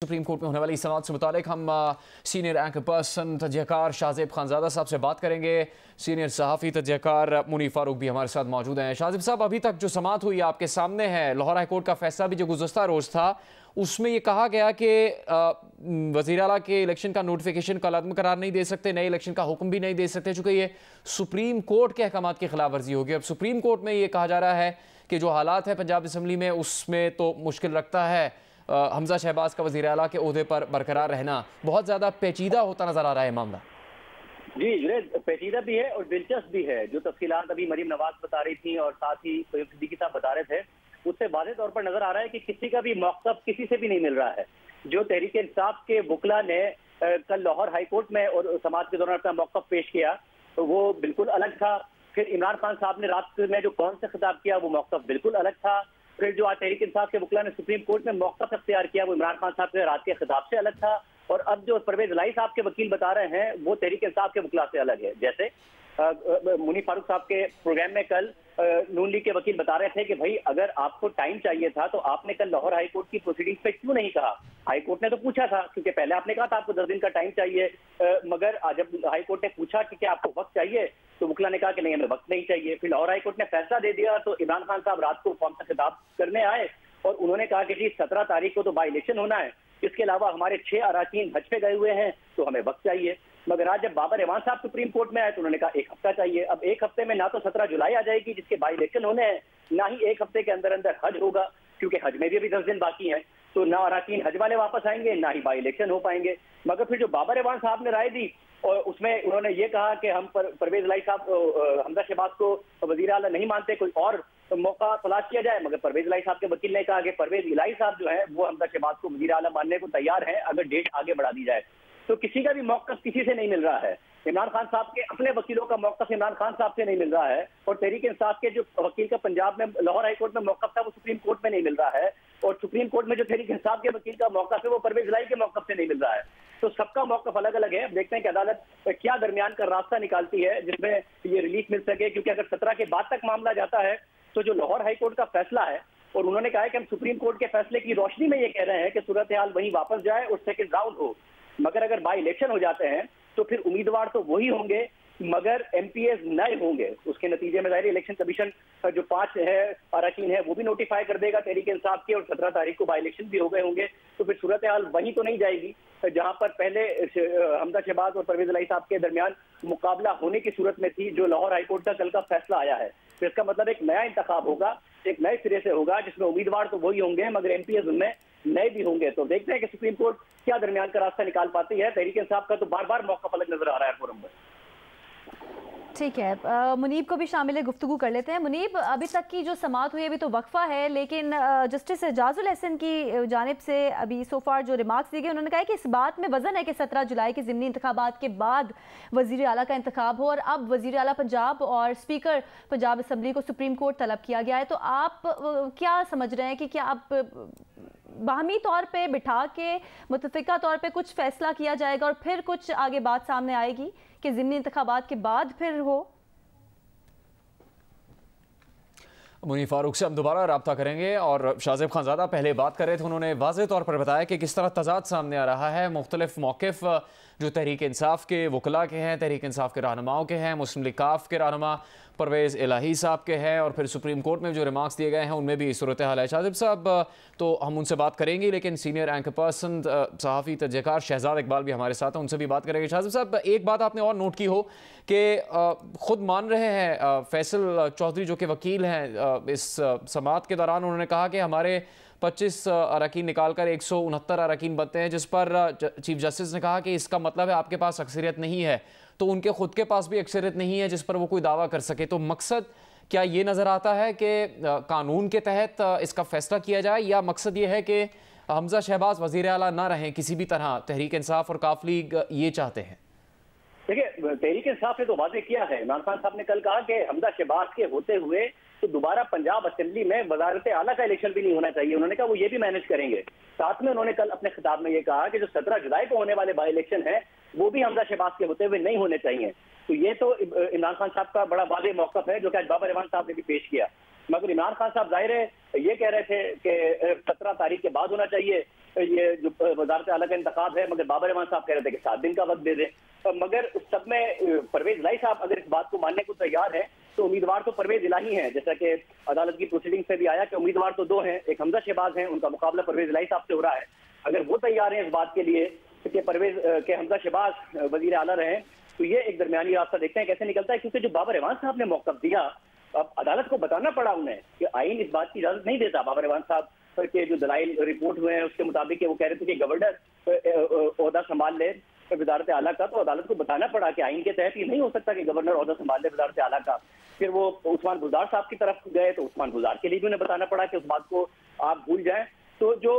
Supreme court में होने वाली समाअत से मुतालिक हम सीनियर एंकर पर्सन तजयकार शाहजेब खानजादा साहब से बात करेंगे। सीनियर सहाफ़ी तजयकार मुनीफ फारूक भी हमारे साथ मौजूद हैं। शाहजेब साहब, अभी तक जो समाअत हुई आपके सामने है, लाहौर हाई कोर्ट का फैसला भी जो गुज़श्ता रोज़ था उसमें ये कहा गया कि वज़ीर आला के इलेक्शन का नोटिफिकेशन कल अदम करार नहीं दे सकते, नए इलेक्शन का हुक्म भी नहीं दे सकते, चूँकि ये सुप्रीम कोर्ट के अहकामात की खिलाफ वर्जी होगी। अब सुप्रीम कोर्ट में ये कहा जा रहा है कि जो हालात है पंजाब असम्बली में उसमें तो मुश्किल रखता है हमजा शहबाज का वज़ीर आला के ओहदे पर बरकरार रहना। बहुत ज़्यादा पेचीदा होता नज़र आ रहा है मामला। जी जुनैद, पेचीदा भी है और दिलचस्प भी है। जो तफसीलात अभी मरीम नवाज बता रही थी और साथ ही सिद्दीकी साहब बता रहे थे, उससे वाज़ेह तौर पर नजर आ रहा है कि किसी का भी मौक़िफ़ किसी से भी नहीं मिल रहा है। जो तहरीक इंसाफ के वकला ने कल लाहौर हाई कोर्ट में और समाअत के दौरान अपना मौक़िफ़ पेश किया तो वो बिल्कुल अलग था। फिर इमरान खान साहब ने रात में जो कौन से खिताब किया वो मौक़िफ़ बिल्कुल अलग था। फिर जो आज तहरीक इंसाफ के वकला ने सुप्रीम कोर्ट में मौक़िफ़ इख्तियार किया वो इमरान खान साहब के रात के खिताब से अलग था। और अब जो परवेज इलाही साहब के वकील बता रहे हैं वो तहरीक इंसाफ के वकला से अलग है। जैसे मुनीफ फारूक साहब के प्रोग्राम में कल नून लीग के वकील बता रहे थे कि भाई अगर आपको टाइम चाहिए था तो आपने कल लाहौर हाई कोर्ट की प्रोसीडिंग्स पे क्यों नहीं कहा। हाई कोर्ट ने तो पूछा था, क्योंकि पहले आपने कहा था आपको 10 दिन का टाइम चाहिए, मगर जब हाई कोर्ट ने पूछा कि क्या आपको वक्त चाहिए तो वकला ने कहा कि नहीं हमें वक्त नहीं चाहिए। फिर लाहौर हाई कोर्ट ने फैसला दे दिया तो इमरान खान साहब रात को कौन सा खिताब करने आए और उन्होंने कहा कि जी 17 तारीख को तो बाई इलेक्शन होना है, इसके अलावा हमारे 6 अराकीन हज पे गए हुए हैं तो हमें वक्त चाहिए। मगर आज जब बाबर एवान साहब सुप्रीम कोर्ट में आए तो उन्होंने कहा 1 हफ्ता चाहिए। अब 1 हफ्ते में ना तो 17 जुलाई आ जाएगी जिसके बाई इलेक्शन होने हैं, ना ही 1 हफ्ते के अंदर अंदर हज होगा, क्योंकि हज में भी अभी 10 दिन बाकी हैं। तो ना अराकीन हज वाले वापस आएंगे ना ही बाई इलेक्शन हो पाएंगे। मगर फिर जो बाबर एवान साहब ने राय दी और उसमें उन्होंने ये कहा कि हम परवेज इलाही साहब हमजा शहबाज को वज़ीर आला नहीं मानते, कोई और मौका तलाश किया जाए। मगर परवेज इलाही साहब के वकील ने कहा कि परवेज इलाही साहब जो है वो हमजा शहबाज को वज़ीर आला मानने को तैयार है अगर डेट आगे बढ़ा दी जाए। तो किसी का भी मौक़िफ़ किसी से नहीं मिल रहा है। इमरान खान साहब के अपने वकीलों का मौक़िफ़ इमरान खान साहब से नहीं मिल रहा है और तहरीक इंसाफ के जो वकील का पंजाब में लाहौर हाई कोर्ट में मौक़िफ़ था वो सुप्रीम कोर्ट में नहीं मिल रहा है और सुप्रीम कोर्ट में जो तहरीक इंसाफ के वकील का मौक़िफ़ है वो परवेज इलाही के मौक़िफ़ से नहीं मिल रहा है। तो सबका मौक़िफ़ अलग अलग है। अब देखते हैं कि अदालत क्या दरमियान का रास्ता निकालती है जिसमें ये रिलीफ मिल सके, क्योंकि अगर 17 के बाद तक मामला जाता है तो जो लाहौर हाई कोर्ट का फैसला है और उन्होंने कहा है कि हम सुप्रीम कोर्ट के फैसले की रोशनी में ये कह रहे हैं कि सूरत हाल वहीं वापस जाए और सेकंड राउंड हो। मगर अगर बाई इलेक्शन हो जाते हैं तो फिर उम्मीदवार तो वही होंगे मगर एमपीएस नए होंगे। उसके नतीजे में जाहिर इलेक्शन कमीशन जो 5 है अरकान है वो भी नोटिफाई कर देगा तहरीक इंसाफ के और 17 तारीख को बाई इलेक्शन भी हो गए होंगे। तो फिर सूरत हाल वहीं तो नहीं जाएगी जहां पर पहले हमजा शहबाज और परवेज इलाही साहब के दरमियान मुकाबला होने की सूरत में थी, जो लाहौर हाईकोर्ट का कल का फैसला आया है। तो इसका मतलब एक नया इंतखाब होगा, एक नए सिरे से होगा जिसमें उम्मीदवार तो वही होंगे मगर एमपीएस उनमें नए भी होंगे। तो देखते हैं कि सुप्रीम कोर्ट क्या दरमियान का रास्ता निकाल पाती है। तहरीक इंसाफ का तो बार बार मौका अलग नजर आ रहा है फोरम पर। ठीक है, मुनीब को भी शामिल गुफ्तगू कर लेते हैं। मुनीब, अभी तक की जो समाअत हुई अभी तो वक्फा है, लेकिन जस्टिस एजाजुल हसन की जानिब से अभी सो फार जो रिमार्क्स दिए गए उन्होंने कहा है कि इस बात में वजन है कि 17 जुलाई के ज़िमनी इंतखाबात के बाद वज़ीर आला का इंतखाब हो और अब वज़ीर आला पंजाब और स्पीकर पंजाब असम्बली को सुप्रीम कोर्ट तलब किया गया है। तो आप क्या समझ रहे हैं कि क्या आप बाहमी तौर पे बिठा के मुतफ़िका तौर पे कुछ फैसला किया जाएगा और फिर कुछ आगे बात सामने आएगी कि ज़िमनी इंतखाबात के बाद फिर हो? मुनीफ फारूक से हम दोबारा रब्ता करेंगे। और शाहजेब खानजादा पहले बात कर रहे थे, उन्होंने वाज़ेह तौर पर बताया कि किस तरह तजाद सामने आ रहा है। मुख्तलिफ मौक़िफ़ जो तहरीक इंसाफ के वकला के हैं, तहरीक इंसाफ के रहनुमाओं के हैं, मुस्लिम लीग काफ के रहनुमा परवेज़ इलाही साहब के हैं और फिर सुप्रीम कोर्ट में जो रिमार्क्स दिए गए हैं उनमें भी सूरत हाल है। शाहजेब साहब, तो हम उनसे बात करेंगे, लेकिन सीनियर एंकर पर्सन सहाफ़ी तजयकार शहजाद इकबाल भी हमारे साथ हैं, उनसे भी बात करेंगे। शाहजेब साहब, एक बात आपने और नोट की हो कि ख़ुद मान रहे हैं फैसल चौधरी जो कि वकील हैं इस समाअत के दौरान, उन्होंने कहा कि हमारे 25 अरकान निकाल कर 169 अरकान बनते हैं, जिस पर चीफ जस्टिस ने कहा कि इसका मतलब है आपके पास अक्सरियत नहीं है। तो उनके खुद के पास भी अक्सरियत नहीं है जिस पर वो कोई दावा कर सके। तो मकसद क्या ये नज़र आता है कि कानून के तहत इसका फैसला किया जाए, या मकसद ये है कि हमजा शहबाज वज़ीर आला ना रहें किसी भी तरह? तहरीक इंसाफ और काफ लीग ये चाहते हैं। देखिए, तहरीक इंसाफ ने तो वाज़ेह किया है। इमरान खान साहब ने कल कहा कि हमजा शहबाज के होते हुए तो दोबारा पंजाब असेंबली में वज़ारत आला का इलेक्शन भी नहीं होना चाहिए। उन्होंने कहा वो ये भी मैनेज करेंगे। साथ में उन्होंने कल अपने खिताब में ये कहा कि जो 17 जुलाई को होने वाले बाई इलेक्शन है वो भी हमजा शहबाज के होते हुए नहीं होने चाहिए। तो ये तो इमरान खान साहब का बड़ा वाज़ेह मौक़िफ़ है जो कि आज बाबर एवान साहब ने भी पेश किया। मगर इमरान खान साहब जाहिर है ये कह रहे थे कि 17 तारीख के बाद होना चाहिए ये जो वजारत आला का इंतखाब है, मगर बाबर रहमान साहब कह रहे थे कि 7 दिन का वक्त दे दें। मगर उस सब में परवेज इलाही साहब अगर इस बात को मानने को तैयार है तो उम्मीदवार तो परवेज इलाही हैं, जैसा कि अदालत की प्रोसीडिंग से भी आया कि उम्मीदवार तो 2 हैं, एक हमजा शहबाज हैं, उनका मुकाबला परवेज इलाही साहब से हो रहा है। अगर वो तैयार हैं इस बात के लिए कि परवेज के हमजा शहबाज वजीर आला रहे, तो ये एक दरमियानी रास्ता देखते हैं कैसे निकलता है। क्योंकि जो बाबर रहमान साहब ने मौक़िफ़ दिया, अब अदालत को बताना पड़ा उन्हें कि आईन इस बात की इजाजत नहीं देता। बाबर रहमान साहब के जो दलाइल रिपोर्ट हुए हैं उसके मुताबिक वो कह रहे थे कि गवर्नर ओहदा संभाल ले वजारत आला का, तो अदालत को बताना पड़ा कि आइन के तहत ये नहीं हो सकता कि गवर्नर ओहदा संभाल ले वजारत आला का। फिर वो उस्मान गुलजार साहब की तरफ गए तो उस्मान गुलजार के लिए भी उन्हें बताना पड़ा कि उस बात को आप भूल जाएं। तो जो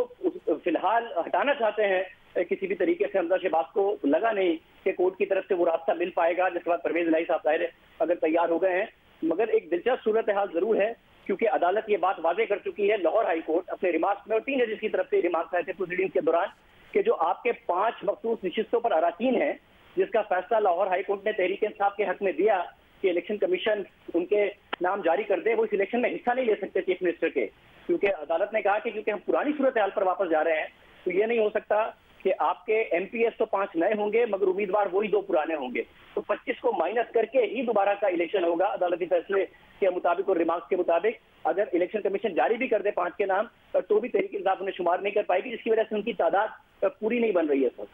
फिलहाल हटाना चाहते हैं किसी भी तरीके से हमजा शहबाज को लगा नहीं कि कोर्ट की तरफ से वो रास्ता मिल पाएगा, जिसके बाद परवेज इलाही साहब जाहिर अगर तैयार हो गए हैं। मगर एक दिलचस्प सूरत हाल जरूर है क्योंकि अदालत ये बात वाजे कर चुकी है लाहौर हाई कोर्ट अपने रिमार्क्स में, और 3 जजेस की तरफ से रिमार्क्स आए थे प्रोसीडिंग्स के दौरान कि जो आपके 5 मखसूस नशिस्तों पर अराकीन है, जिसका फैसला लाहौर हाई कोर्ट ने तहरीक इंसाफ के हक में दिया कि इलेक्शन कमीशन उनके नाम जारी कर दे, वो इस इलेक्शन में हिस्सा नहीं ले सकते चीफ मिनिस्टर के। क्योंकि अदालत ने कहा कि क्योंकि हम पुरानी सूरत हाल पर वापस जा रहे हैं तो ये नहीं हो सकता कि आपके MPS तो 5 नए होंगे मगर उम्मीदवार वही 2 पुराने होंगे, तो 25 को माइनस करके ही दोबारा का इलेक्शन होगा अदालती फैसले के मुताबिक और रिमार्क्स के मुताबिक। अगर इलेक्शन कमीशन जारी भी कर दे 5 के नाम तो भी तहरीक इंसाफ उन्हें शुमार नहीं कर पाएगी, जिसकी वजह से उनकी तादाद पूरी नहीं बन रही है सर।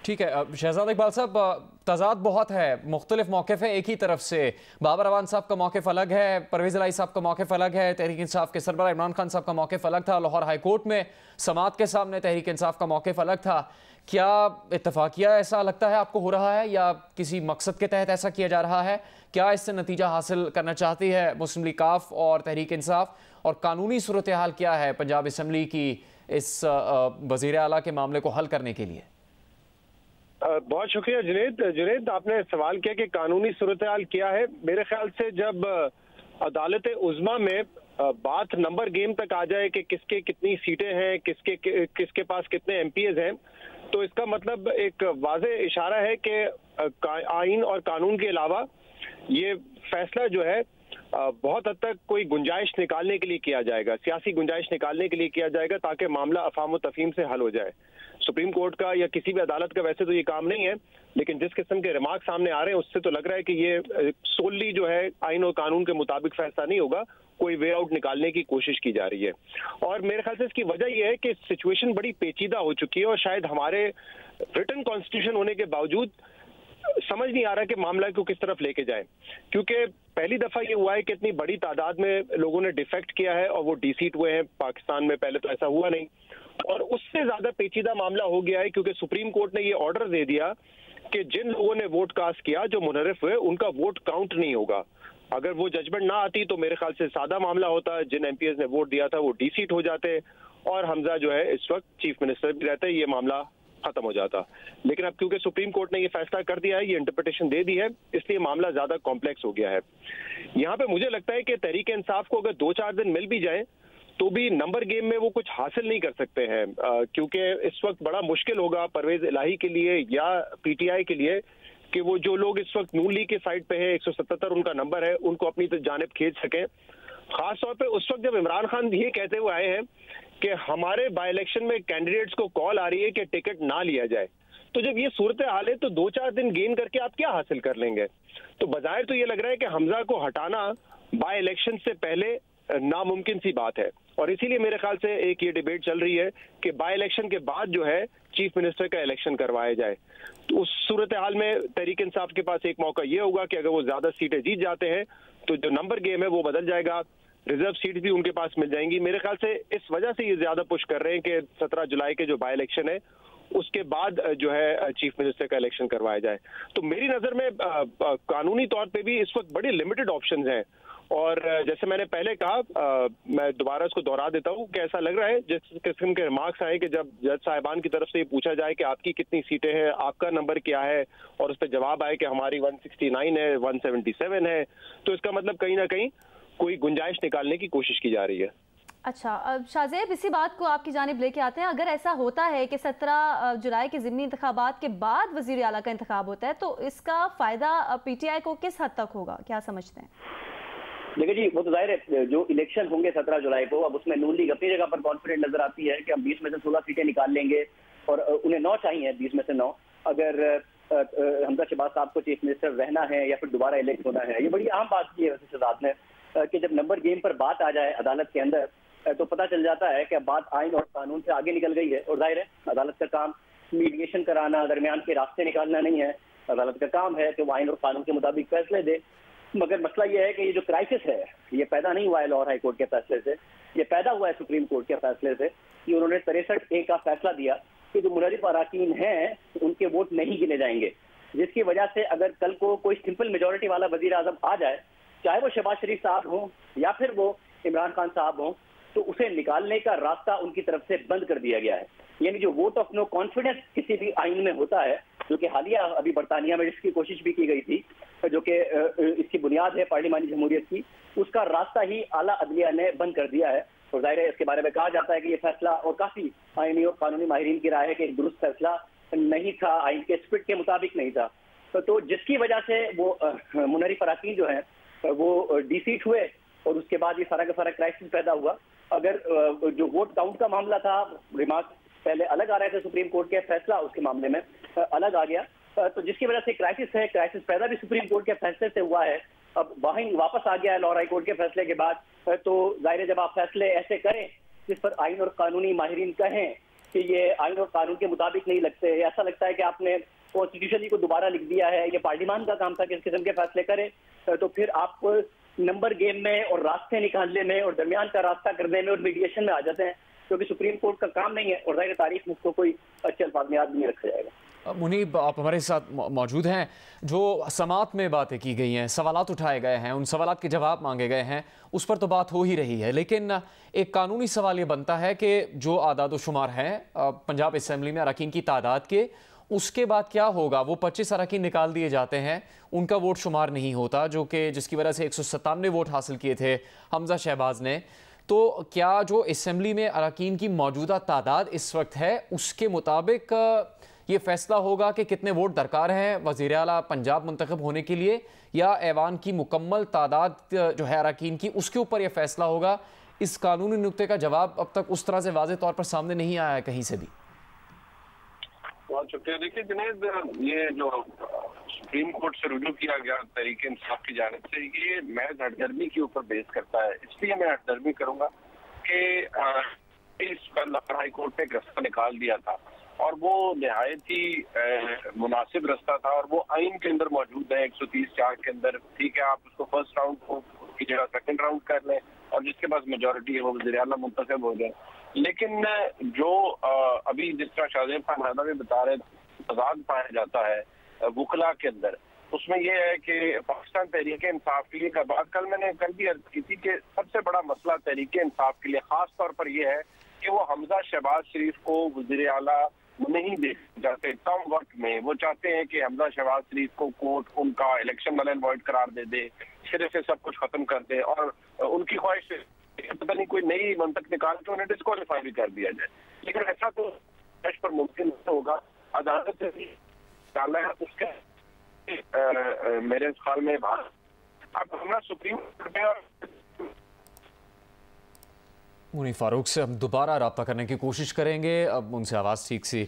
ठीक है शहजाद इकबाल साहब, तजाद बहुत है, मुख्तलिफ मौक़िफ़ है। एक ही तरफ से बाबर रहमान साहब का मौक़िफ़ अलग है, परवेज़ इलाही साहब का मौक़िफ़ अलग है, तहरीक इंसाफ के सरबराह इमरान खान साहब का मौक़िफ़ अलग था, लाहौर हाई कोर्ट में समाअत के सामने तहरीक इंसाफ का मौक़िफ़ अलग था। क्या इत्तफाकिया ऐसा लगता है आपको हो रहा है या किसी मकसद के तहत ऐसा किया जा रहा है? क्या इससे नतीजा हासिल करना चाहती है मुस्लिम लीग काफ और तहरीक इंसाफ, और कानूनी सूरत हाल क्या है पंजाब असम्बली की इस वज़ीर आला के मामले को हल करने के लिए? बहुत शुक्रिया जुनैद, आपने सवाल किया कि कानूनी सूरत हाल क्या है। मेरे ख्याल से जब अदालत उज़्मा में बात नंबर गेम तक आ जाए कि किसके कितनी सीटें हैं, किसके पास कितने MPs हैं, तो इसका मतलब एक वाज़े इशारा है कि आइन और कानून के अलावा ये फैसला जो है बहुत हद तक कोई गुंजाइश निकालने के लिए किया जाएगा, सियासी गुंजाइश निकालने के लिए किया जाएगा ताकि मामला अफाम व तफहीम से हल हो जाए। सुप्रीम कोर्ट का या किसी भी अदालत का वैसे तो ये काम नहीं है, लेकिन जिस किस्म के रिमार्क सामने आ रहे हैं उससे तो लग रहा है कि ये सोली जो है आइन और कानून के मुताबिक फैसला नहीं होगा, कोई वे आउट निकालने की कोशिश की जा रही है। और मेरे ख्याल से इसकी वजह यह है कि सिचुएशन बड़ी पेचीदा हो चुकी है और शायद हमारे रिटन कॉन्स्टिट्यूशन होने के बावजूद समझ नहीं आ रहा कि मामला को किस तरफ लेके जाए। क्योंकि पहली दफा ये हुआ है कि इतनी बड़ी तादाद में लोगों ने डिफेक्ट किया है और वो डीसीट हुए हैं पाकिस्तान में, पहले तो ऐसा हुआ नहीं। और उससे ज्यादा पेचीदा मामला हो गया है क्योंकि सुप्रीम कोर्ट ने ये ऑर्डर दे दिया कि जिन लोगों ने वोट कास्ट किया, जो मुनहरिफ हुए, उनका वोट काउंट नहीं होगा। अगर वो जजमेंट ना आती तो मेरे ख्याल से सादा मामला होता, जिन MPs ने वोट दिया था वो डीसीट हो जाते और हमजा जो है इस वक्त चीफ मिनिस्टर भी रहते, ये मामला खत्म हो जाता। लेकिन अब क्योंकि सुप्रीम कोर्ट ने ये फैसला कर दिया है, ये इंटरप्रिटेशन दे दी है, इसलिए मामला ज्यादा कॉम्प्लेक्स हो गया है। यहाँ पे मुझे लगता है कि तहरीक इंसाफ को अगर 2-4 दिन मिल भी जाए तो भी नंबर गेम में वो कुछ हासिल नहीं कर सकते हैं, क्योंकि इस वक्त बड़ा मुश्किल होगा परवेज इलाही के लिए या PTI के लिए कि वो जो लोग इस वक्त नून लीग के साइड पे है, 177 उनका नंबर है, उनको अपनी जानिब खींच सकें। खासतौर पे उस वक्त जब इमरान खान ये कहते हुए आए हैं कि हमारे बाई इलेक्शन में कैंडिडेट्स को कॉल आ रही है कि टिकट ना लिया जाए, तो जब ये सूरत हाल है तो 2-4 दिन गेन करके आप क्या हासिल कर लेंगे? तो बजाय तो ये लग रहा है कि हमजा को हटाना बाई इलेक्शन से पहले नामुमकिन सी बात है। और इसीलिए मेरे ख्याल से एक ये डिबेट चल रही है कि बाई इलेक्शन के बाद जो है चीफ मिनिस्टर का इलेक्शन करवाया जाए। तो उस सूरत हाल में तहरीक इंसाफ के पास एक मौका ये होगा कि अगर वो ज्यादा सीटें जीत जाते हैं तो जो नंबर गेम है वो बदल जाएगा, रिजर्व सीट भी उनके पास मिल जाएंगी। मेरे ख्याल से इस वजह से ये ज्यादा पुश कर रहे हैं कि 17 जुलाई के जो बाई इलेक्शन है उसके बाद जो है चीफ मिनिस्टर का इलेक्शन करवाया जाए। तो मेरी नजर में कानूनी तौर पे भी इस वक्त बड़े लिमिटेड ऑप्शंस हैं। और जैसे मैंने पहले कहा, मैं दोबारा इसको दोहरा देता हूँ कि ऐसा लग रहा है जिस किस्म के रिमार्क्स आए कि जब जज साहिबान की तरफ से ये पूछा जाए कि आपकी कितनी सीटें हैं, आपका नंबर क्या है, और उस पर जवाब आए कि हमारी 169 है, 177 है, तो इसका मतलब कहीं ना कहीं कोई गुंजाइश निकालने की कोशिश की जा रही है। अच्छा, शाहजेब, इसी बात को आपकी जानिब लेके आते हैं। अगर ऐसा होता है कि 17 जुलाई के ज़िमनी इंतखाबात के बाद वज़ीर आला का इंतखाब होता है तो इसका फ़ायदा PTI को किस हद तक होगा, क्या समझते हैं? देखिए जी, वो तो जाहिर है जो इलेक्शन होंगे 17 जुलाई को, अब उसमें नून लीग अपनी जगह पर कॉन्फिडेंट नजर आती है कि हम 20 में से 16 सीटें निकाल लेंगे और उन्हें 9 चाहिए, 20 में से 9। अगर हमजा शहबाज साहब को चीफ मिनिस्टर रहना है या फिर दोबारा इलेक्ट होना है, ये बड़ी आम बात की है वैसे शहजाद ने कि जब नंबर गेम पर बात आ जाए अदालत के अंदर तो पता चल जाता है कि बात आइन और कानून से आगे निकल गई है। और जाहिर है अदालत का काम मीडिएशन कराना, दरमियान के रास्ते निकालना नहीं है। अदालत का काम है कि वो आइन और कानून के मुताबिक फैसले दे। मगर मसला ये है कि ये जो क्राइसिस है ये पैदा नहीं हुआ है लाहौर हाई कोर्ट के फैसले से, ये पैदा हुआ है सुप्रीम कोर्ट के फैसले से कि उन्होंने 63A का फैसला दिया कि जो मुनरिफ अराकीन हैं उनके वोट नहीं गिने जाएंगे, जिसकी वजह से अगर कल को कोई सिंपल मेजोरिटी वाला वजीर आजम आ जाए, चाहे वो शहबाज शरीफ साहब हों या फिर वो इमरान खान साहब हों, तो उसे निकालने का रास्ता उनकी तरफ से बंद कर दिया गया है। यानी जो वोट ऑफ नो कॉन्फिडेंस किसी भी आइन में होता है, जो कि हालिया अभी बरतानिया में जिसकी कोशिश भी की गई थी, जो कि इसकी बुनियाद है पार्लिमानी जमहूरियत की, उसका रास्ता ही आला अदलिया ने बंद कर दिया है। और जाहिर है इसके बारे में कहा जाता है कि ये फैसला, और काफी आईनी और कानूनी माहिरीन की राय है कि एक दुरुस्त फैसला नहीं था, आइन के स्पिरिट के मुताबिक नहीं था। तो जिसकी वजह से वो मुनरिफ अराकीन जो है वो डिसीट हुए और उसके बाद ये सारा का सारा क्राइसिस पैदा हुआ। अगर जो वोट काउंट का मामला था, रिमार्क पहले अलग आ रहे थे सुप्रीम कोर्ट के, फैसला उसके मामले में अलग आ गया, तो जिसकी वजह से क्राइसिस है, क्राइसिस पैदा भी सुप्रीम कोर्ट के फैसले से हुआ है। अब वहीं वापस आ गया है लाहौर हाई कोर्ट के फैसले के बाद। तो जाहिर है जब आप फैसले ऐसे करें जिस पर आइन और कानूनी माहिरीन कहें कि ये आइन और कानून के मुताबिक नहीं लगते, ऐसा लगता है कि आपने कॉन्स्टिट्यूशन को दोबारा लिख दिया है, ये पार्लियामान का काम था कि इस किस्म के फैसले करे, तो फिर आप नंबर गेम में और रास्ते निकालने में और दरमियान का रास्ता करने में और मीडिएशन में आ जाते हैं, क्योंकि सुप्रीम कोर्ट का काम नहीं है और जाहिर तारीख में उसको कोई अच्छे अल्फाज में याद नहीं रखा जाएगा। मुनीब, आप हमारे साथ मौजूद हैं। जो समात में बातें की गई हैं, सवालात उठाए गए हैं, उन सवालात के जवाब मांगे गए हैं, उस पर तो बात हो ही रही है, लेकिन एक कानूनी सवाल ये बनता है कि जो आदाद शुमार हैं पंजाब असम्बली में अरकान की तादाद के, उसके बाद क्या होगा? वो 25 अरकान निकाल दिए जाते हैं, उनका वोट शुमार नहीं होता, जो कि जिसकी वजह से 197 वोट हासिल किए थे हमजा शहबाज ने। तो क्या जो असम्बली में अरकान की मौजूदा तादाद इस वक्त है, उसके मुताबिक ये फैसला होगा कि कितने वोट दरकार हैं वज़ीर आला पंजाब मुंतखब होने के लिए, या ऐवान की मुकम्मल तादाद जो है अरकान की, उसके ऊपर यह फैसला होगा? इस कानूनी नुक्ते का जवाब अब तक उस तरह से वाज़ेह तौर पर सामने नहीं आया है कहीं से भी। बहुत शुक्रिया। देखिए जुनैद, ये जो सुप्रीम कोर्ट से रुजू किया गया तहरीक इंसाफ की जानिब से, ये महज हटदर्मी के ऊपर बेस करता है। इसलिए मैं हटदर्मी करूंगा कि इस पर लाहौर हाई कोर्ट ने एक रास्ता निकाल दिया था और वो निहायत ही मुनासिब रास्ता था और वो आइन के अंदर मौजूद है 130(4) के अंदर। ठीक है, आप उसको फर्स्ट राउंड को की जगह सेकंड राउंड कर लें और जिसके पास मेजोरिटी है वो वज़ीर आला मुंतखब हो जाए। लेकिन जो अभी जिस तरह शाहजेब खान भी बता रहे, तजाद पाया जाता है वकला के अंदर, उसमें यह है कि पाकिस्तान तहरीक इंसाफ के लिए का बात कल मैंने कल भी अर्ज की थी कि सबसे बड़ा मसला तहरीक इंसाफ के लिए खास तौर पर यह है कि वो हमजा शहबाज शरीफ को वज़ीर आला नहीं दे जाते कम वक्त में। वो चाहते हैं कि हमजा शहबाज शरीफ को कोर्ट उनका इलेक्शन नल एंड वॉइड करार दे दे, सिरे से सब कुछ खत्म कर दे और उनकी ख्वाहिश पता नहीं कोई नई मंतक निकाल के उन्हें डिस्क्वालीफाई भी कर दिया जाए। लेकिन ऐसा तो पर मुमकिन नहीं होगा। अदालत से डाला है उसके मेरे ख्याल में बात अब हमारा सुप्रीम कोर्ट में मुनीफ फारूक से हम दोबारा रब्ता करने की कोशिश करेंगे। अब उनसे आवाज़ ठीक से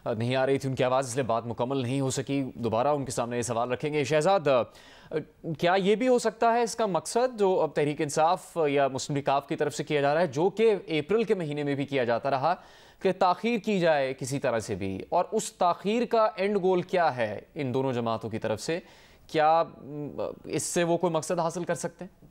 नहीं आ रही थी, उनकी आवाज़, इसलिए बात मुकम्मल नहीं हो सकी। दोबारा उनके सामने ये सवाल रखेंगे। शहजाद, क्या ये भी हो सकता है इसका मकसद जो अब तहरीक इंसाफ या मुस्लिम लीग काफ की तरफ से किया जा रहा है, जो कि अप्रैल के महीने में भी किया जाता रहा, कि ताख़ीर की जाए किसी तरह से भी, और उस ताख़ीर का एंड गोल क्या है इन दोनों जमातों की तरफ से? क्या इससे वो कोई मकसद हासिल कर सकते हैं?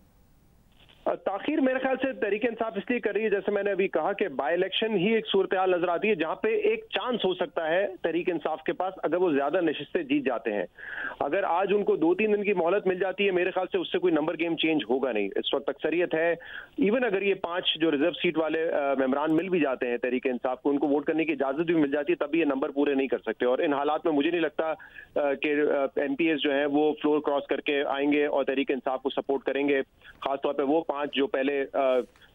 ताखीर मेरे ख्याल से तहरीक इंसाफ इसलिए कर रही है, जैसे मैंने अभी कहा कि बाई इलेक्शन ही एक सूरत हाल नजर आती है जहां पे एक चांस हो सकता है तहरीक इंसाफ के पास, अगर वो ज्यादा नशिस्तें जीत जाते हैं। अगर आज उनको 2-3 दिन की मोहलत मिल जाती है, मेरे ख्याल से उससे कोई नंबर गेम चेंज होगा नहीं। इस वक्त अक्सरियत है, इवन अगर ये 5 जो रिजर्व सीट वाले मेंबरान मिल भी जाते हैं तहरीक इंसाफ को, उनको वोट करने की इजाजत भी मिल जाती है, तब भी ये नंबर पूरे नहीं कर सकते। और इन हालात में मुझे नहीं लगता कि MPs जो है वो फ्लोर क्रॉस करके आएंगे और तहरीक इंसाफ को सपोर्ट करेंगे। खासतौर पर वो 5 जो पहले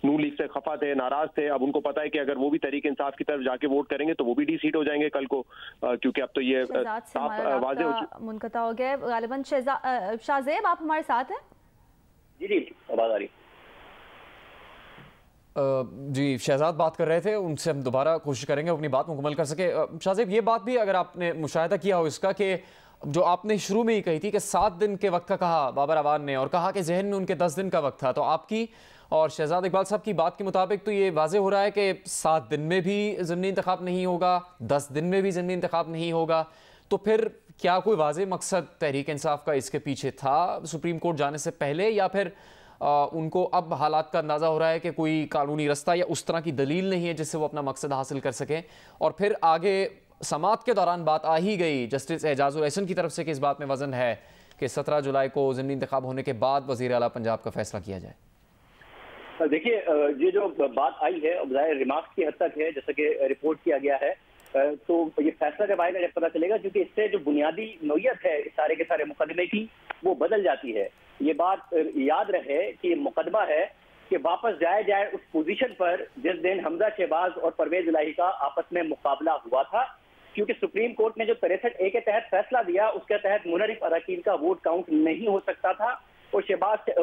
नून लीग से खफा थे, नाराज थे, अब उनको पता है कि अगर वो भी तहरीक इंसाफ की तरफ जाके वोट करेंगे तो वो भी डिसीट हो जाएंगे कल को, क्योंकि अब तो ये मुनक़ता हो गया। गालिबन शाहज़ेब आप हमारे साथ हैं? जी आवाज आ रही। जी शहजाद बात कर रहे थे, उनसे हम दोबारा कोशिश करेंगे अपनी बात मुकम्मल कर सके। शाहजेब, ये बात भी अगर आपने मुशाहिदा किया हो इसका कि जो आपने शुरू में ही कही थी कि 7 दिन के वक्त का कहा बाबर अवान ने, और कहा कि जहन में उनके 10 दिन का वक्त था, तो आपकी और शहजाद इकबाल साहब की बात के मुताबिक तो ये वाज़े हो रहा है कि 7 दिन में भी ज़मीनी इंतखाब नहीं होगा, 10 दिन में भी ज़मीनी इंतखाब नहीं होगा। तो फिर क्या कोई वाज़े मकसद तहरीक इंसाफ का इसके पीछे था सुप्रीम कोर्ट जाने से पहले, या फिर उनको अब हालात का अंदाज़ा हो रहा है कि कोई कानूनी रास्ता या उस तरह की दलील नहीं है जिससे वो अपना मकसद हासिल कर सकें? और फिर आगे समात के दौरान बात आ ही गई जस्टिस एजाजुल एहसन की तरफ से कि इस बात में वजन है कि 17 जुलाई को ज़मीनी इंतखाब होने के बाद वज़ीर आला पंजाब का फैसला किया जाए। देखिए, ये जो बात आई है बजाय रिमार्क्स की हद तक है, जैसा कि रिपोर्ट किया गया है, तो ये फैसला जब आएगा जब पता चलेगा, क्योंकि इससे जो बुनियादी नौयत है इस सारे के सारे मुकदमे की वो बदल जाती है। ये बात याद रहे कि मुकदमा है कि वापस जाए उस पोजीशन पर जिस दिन हमजा शहबाज और परवेज इलाही का आपस में मुकाबला हुआ था, क्योंकि सुप्रीम कोर्ट ने जो 63A के तहत फैसला दिया उसके तहत मुनरिफ अराकीन का वोट काउंट नहीं हो सकता था, और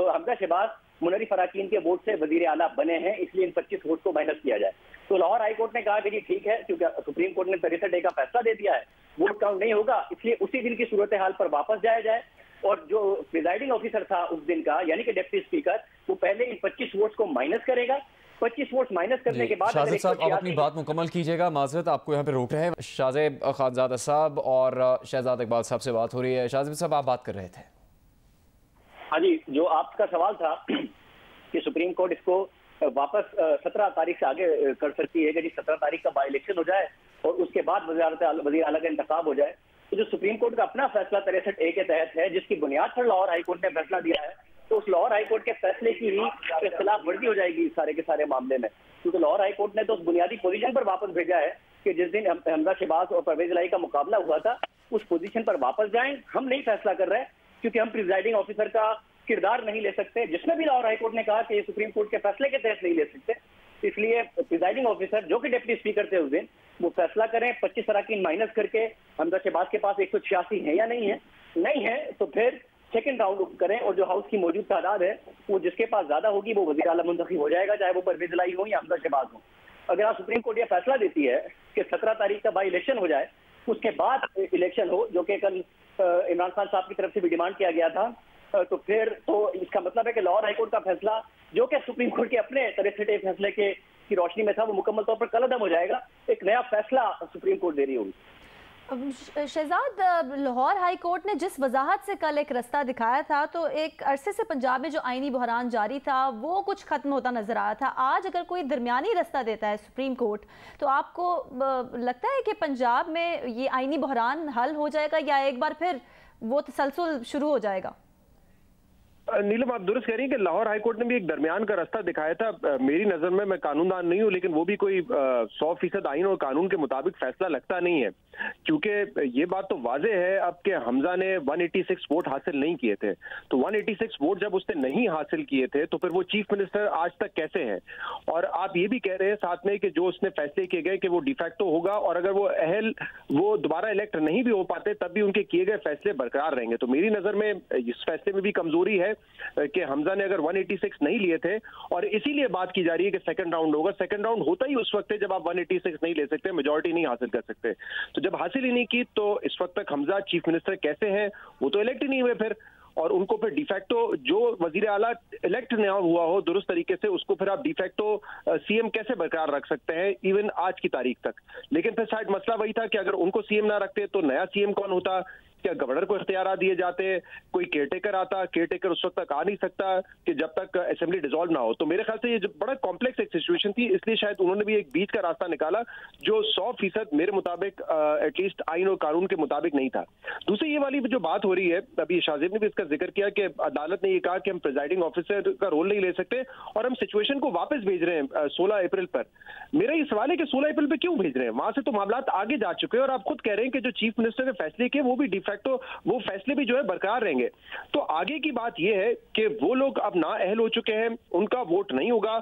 हमजा शहबाज मुनरिफ अराकीन के वोट से वजीर आला बने हैं, इसलिए इन 25 वोट को माइनस किया जाए। तो लाहौर हाई कोर्ट ने कहा कि जी ठीक है, क्योंकि सुप्रीम कोर्ट ने 63A का फैसला दे दिया है, वोट काउंट नहीं होगा, इसलिए उसी दिन की सूरत हाल पर वापस जाया जाए। और जो प्रिजाइडिंग ऑफिसर था उस दिन का, यानी कि डिप्टी स्पीकर, वो पहले इन 25 वोट्स को माइनस करेगा। 25 वोट माइनस करने के बाद शाहजेब साहब आप अपनी बात मुकम्मल कीजिएगा, माजरत आपको यहाँ पे रोक रहे हैं। शाहजेब खानजादा साहब और शहजाद इकबाल साहब से बात हो रही है। शाहजेब साहब आप बात कर रहे थे। हाँ जी, जो आपका सवाल था कि सुप्रीम कोर्ट इसको वापस 17 तारीख से आगे कर सकती है कि जी 17 तारीख का बाई इलेक्शन हो जाए और उसके बाद वज़ीर आला का इंतखाब हो जाए। तो जो सुप्रीम कोर्ट का अपना फैसला 63A के तहत है, जिसकी बुनियाद पर लाहौर हाई कोर्ट ने फैसला दिया है, तो उस लाहौर हाई कोर्ट के फैसले की ही इख्तिलाफ वर्जी हो जाएगी इस सारे के सारे मामले में, क्योंकि लाहौर हाई कोर्ट ने तो उस बुनियादी पोजीशन पर वापस भेजा है कि जिस दिन हमजा शहबाज और परवेज इलाही का मुकाबला हुआ था उस पोजीशन पर वापस जाएं। हम नहीं फैसला कर रहे क्योंकि हम प्रिजाइडिंग ऑफिसर का किरदार नहीं ले सकते, जिसमें भी लाहौर हाई कोर्ट ने कहा कि सुप्रीम कोर्ट के फैसले के तहत नहीं ले सकते, इसलिए प्रिजाइडिंग ऑफिसर जो कि डिप्टी स्पीकर थे उस दिन, वो फैसला करें 25 अराकीन माइनस करके हमजा शहबाज के पास 186 है या नहीं है तो फिर सेकंड राउंड करें, और जो हाउस की मौजूद तादाद है वो जिसके पास ज्यादा होगी वो वज़ीर आला मुंतखब हो जाएगा, चाहे वो परवेज इलाही हो या हमजा शहबाज हो। अगर आप सुप्रीम कोर्ट यह फैसला देती है कि 17 तारीख का बाई इलेक्शन हो जाए, उसके बाद इलेक्शन हो, जो कि कल इमरान खान साहब की तरफ से भी डिमांड किया गया था, तो फिर तो इसका मतलब है कि लाहौर हाईकोर्ट का फैसला जो कि सुप्रीम कोर्ट के अपने 63A फैसले की रोशनी में था, वो मुकम्मल तौर पर कलअदम हो जाएगा। एक नया फैसला सुप्रीम कोर्ट दे रही होगी। शहजाद, लाहौर हाई कोर्ट ने जिस वजाहत से कल एक रास्ता दिखाया था, तो एक अरसे से पंजाब में जो आईनी बहरान जारी था वो कुछ खत्म होता नजर आया था। आज अगर कोई दरमियानी रास्ता देता है सुप्रीम कोर्ट, तो आपको लगता है कि पंजाब में ये आईनी बहरान हल हो जाएगा या एक बार फिर वो तसलसल शुरू हो जाएगा? नीलम, आप दुरुस्त कह रही हैं कि लाहौर हाईकोर्ट ने भी एक दरमियान का रास्ता दिखाया था। मेरी नजर में, मैं कानूनदान नहीं हूं, लेकिन वो भी कोई 100% आइन और कानून के मुताबिक फैसला लगता नहीं है, क्योंकि ये बात तो वाजे है अब कि हमजा ने 186 वोट हासिल नहीं किए थे। तो 186 वोट जब उसने नहीं हासिल किए थे तो फिर वो चीफ मिनिस्टर आज तक कैसे हैं? और आप ये भी कह रहे हैं साथ में कि जो उसने फैसले किए गए कि वो डिफैक्टो होगा, और अगर वो दोबारा इलेक्ट नहीं भी हो पाते तब भी उनके किए गए फैसले बरकरार रहेंगे। तो मेरी नजर में इस फैसले में भी कमजोरी है कि हमजा ने अगर 186 नहीं लिए थे, और इसीलिए बात की जा रही है कि सेकंड राउंड होगा। सेकंड राउंड होता ही उस वक्त है जब आप 186 नहीं ले सकते, मेजॉरिटी नहीं हासिल कर सकते। तो जब हासिल ही नहीं की तो इस वक्त तक हमजा चीफ मिनिस्टर कैसे हैं? वो तो इलेक्ट ही नहीं हुए फिर, और उनको फिर डिफैक्टो जो वजीर आला इलेक्ट ना हुआ हो दुरुस्त तरीके से, उसको फिर आप डिफैक्टो सीएम कैसे बरकरार रख सकते हैं इवन आज की तारीख तक? लेकिन फिर शायद मसला वही था कि अगर उनको सीएम ना रखते तो नया सीएम कौन होता? क्या गवर्नर को इख्तियार दिए जाते? कोई केयरटेकर आता? केयरटेकर उस वक्त तक आ नहीं सकता कि जब तक असेंबली डिसॉल्व ना हो। तो मेरे ख्याल से ये बड़ा कॉम्प्लेक्स एक सिचुएशन थी, इसलिए शायद उन्होंने भी एक बीच का रास्ता निकाला जो 100% मेरे मुताबिक एटलीस्ट आइन और कानून के मुताबिक नहीं था। दूसरी ये वाली जो बात हो रही है, अभी शाहजेब ने भी इसका जिक्र किया कि अदालत ने ये कहा कि हम प्रिजाइडिंग ऑफिसर का रोल नहीं ले सकते और हम सिचुएशन को वापस भेज रहे हैं 16 अप्रैल पर। मेरा ये सवाल है कि 16 अप्रैल पर क्यों भेज रहे हैं? वहां से तो मामला आगे जा चुके हैं, और आप खुद कह रहे हैं कि जो चीफ मिनिस्टर ने फैसले किए वो भी डिफैक्टो वो फैसले भी जो है बरकरार रहेंगे। तो आगे की बात यह है कि वो लोग अब ना अहल हो चुके हैं, उनका वोट नहीं होगा।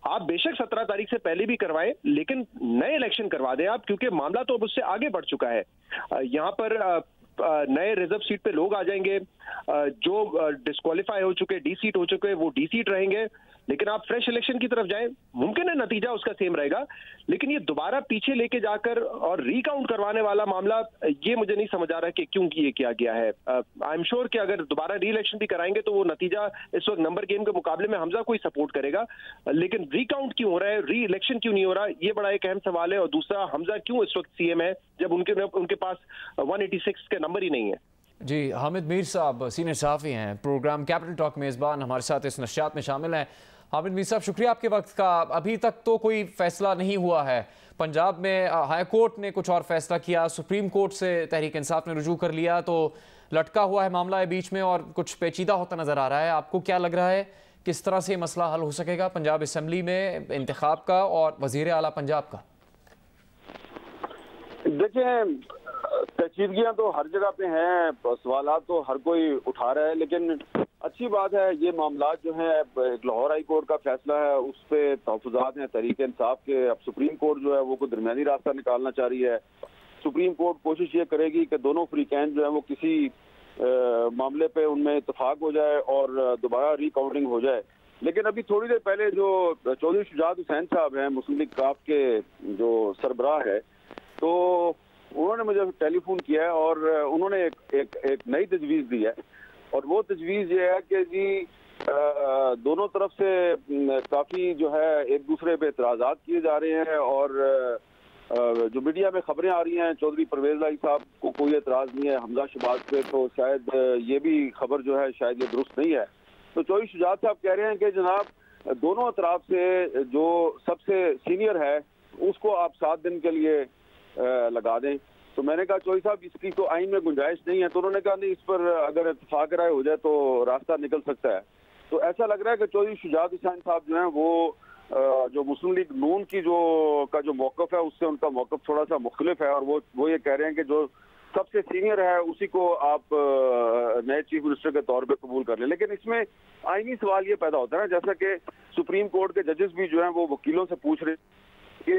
आप बेशक 17 तारीख से पहले भी करवाएं, लेकिन नए इलेक्शन करवा दें आप, क्योंकि मामला तो अब उससे आगे बढ़ चुका है। यहाँ पर नए रिजर्व सीट पे लोग आ जाएंगे, जो डिस्क्वालीफाई हो चुके, डी सीट हो चुके, वो डी सीट रहेंगे। लेकिन आप फ्रेश इलेक्शन की तरफ जाएं, मुमकिन है नतीजा उसका सेम रहेगा, लेकिन ये दोबारा पीछे लेके जाकर और रिकाउंट करवाने वाला मामला, ये मुझे नहीं समझ आ रहा है कि क्यों ये किया गया है। आई एम श्योर कि अगर दोबारा री इलेक्शन भी कराएंगे तो वो नतीजा इस वक्त नंबर गेम के मुकाबले में हमजा को ही सपोर्ट करेगा, लेकिन रिकाउंट क्यों हो रहा है, री इलेक्शन क्यों नहीं हो रहा, ये बड़ा एक अहम सवाल है। और दूसरा, हमजा क्यों इस वक्त सीएम है जब उनके पास 186 के नंबर ही नहीं है। जी, हामिद मीर साहब सीनियर सहाफ़ी हैं, प्रोग्राम कैपिटल टॉक मेज़बान हमारे साथ इस नशियात में शामिल हैं। हामिद मीर साहब, शुक्रिया आपके वक्त का। अभी तक तो कोई फैसला नहीं हुआ है। पंजाब में हाई कोर्ट ने कुछ और फैसला किया, सुप्रीम कोर्ट से तहरीक इंसाफ ने रुजू कर लिया, तो लटका हुआ है मामला है बीच में और कुछ पेचीदा होता नज़र आ रहा है। आपको क्या लग रहा है, किस तरह से मसला हल हो सकेगा पंजाब असम्बली में इंतखाब का और वज़ीर आला पंजाब का? देखिए, पेचीदगियाँ तो हर जगह पे हैं, सवालात तो हर कोई उठा रहा है, लेकिन अच्छी बात है ये मामला जो है, लाहौर हाई कोर्ट का फैसला है, उस पर तहफ़्फ़ुज़ात हैं तहरीक इंसाफ के। अब सुप्रीम कोर्ट जो है वो कोई दरमियानी रास्ता निकालना चाह रही है। सुप्रीम कोर्ट कोशिश ये करेगी कि दोनों फ्रीकैन जो है वो किसी मामले पे उनमें इत्तेफाक हो जाए और दोबारा रिकाउंटिंग हो जाए। लेकिन अभी थोड़ी देर पहले जो चौधरी शुजात हुसैन साहब हैं, मुस्लिम लीग काफ के जो सरबराह है, तो उन्होंने मुझे टेलीफोन किया है और उन्होंने एक नई तजवीज़ दी है। और वो तजवीज़ ये है कि जी दोनों तरफ से काफ़ी जो है एक दूसरे पे एतराज़ात किए जा रहे हैं, और जो मीडिया में खबरें आ रही हैं चौधरी परवेज़ लाई साहब को कोई एतराज़ नहीं है हमजा शहबाज पे, तो शायद ये भी खबर जो है शायद ये दुरुस्त नहीं है। तो चौधरी शुजात साहब कह रहे हैं कि जनाब दोनों अतराफ से जो सबसे सीनियर है उसको आप 7 दिन के लिए लगा दें। तो मैंने कहा चौधरी साहब इसकी तो आइन में गुंजाइश नहीं है। तो उन्होंने कहा नहीं, इस पर अगर इत्तेफाक राय हो जाए तो रास्ता निकल सकता है। तो ऐसा लग रहा है कि चौधरी शुजात हुसैन साहब जो हैं वो जो मुस्लिम लीग नून की जो मौक़िफ़ है उससे उनका मौक़िफ़ थोड़ा सा मुख्तलिफ है, और वो ये कह रहे हैं कि जो सबसे सीनियर है उसी को आप नए चीफ मिनिस्टर के तौर पे कबूल कर लें। लेकिन इसमें आईनी सवाल ये पैदा होता है ना, जैसा कि सुप्रीम कोर्ट के जजेस भी जो हैं वो वकीलों से पूछ रहे कि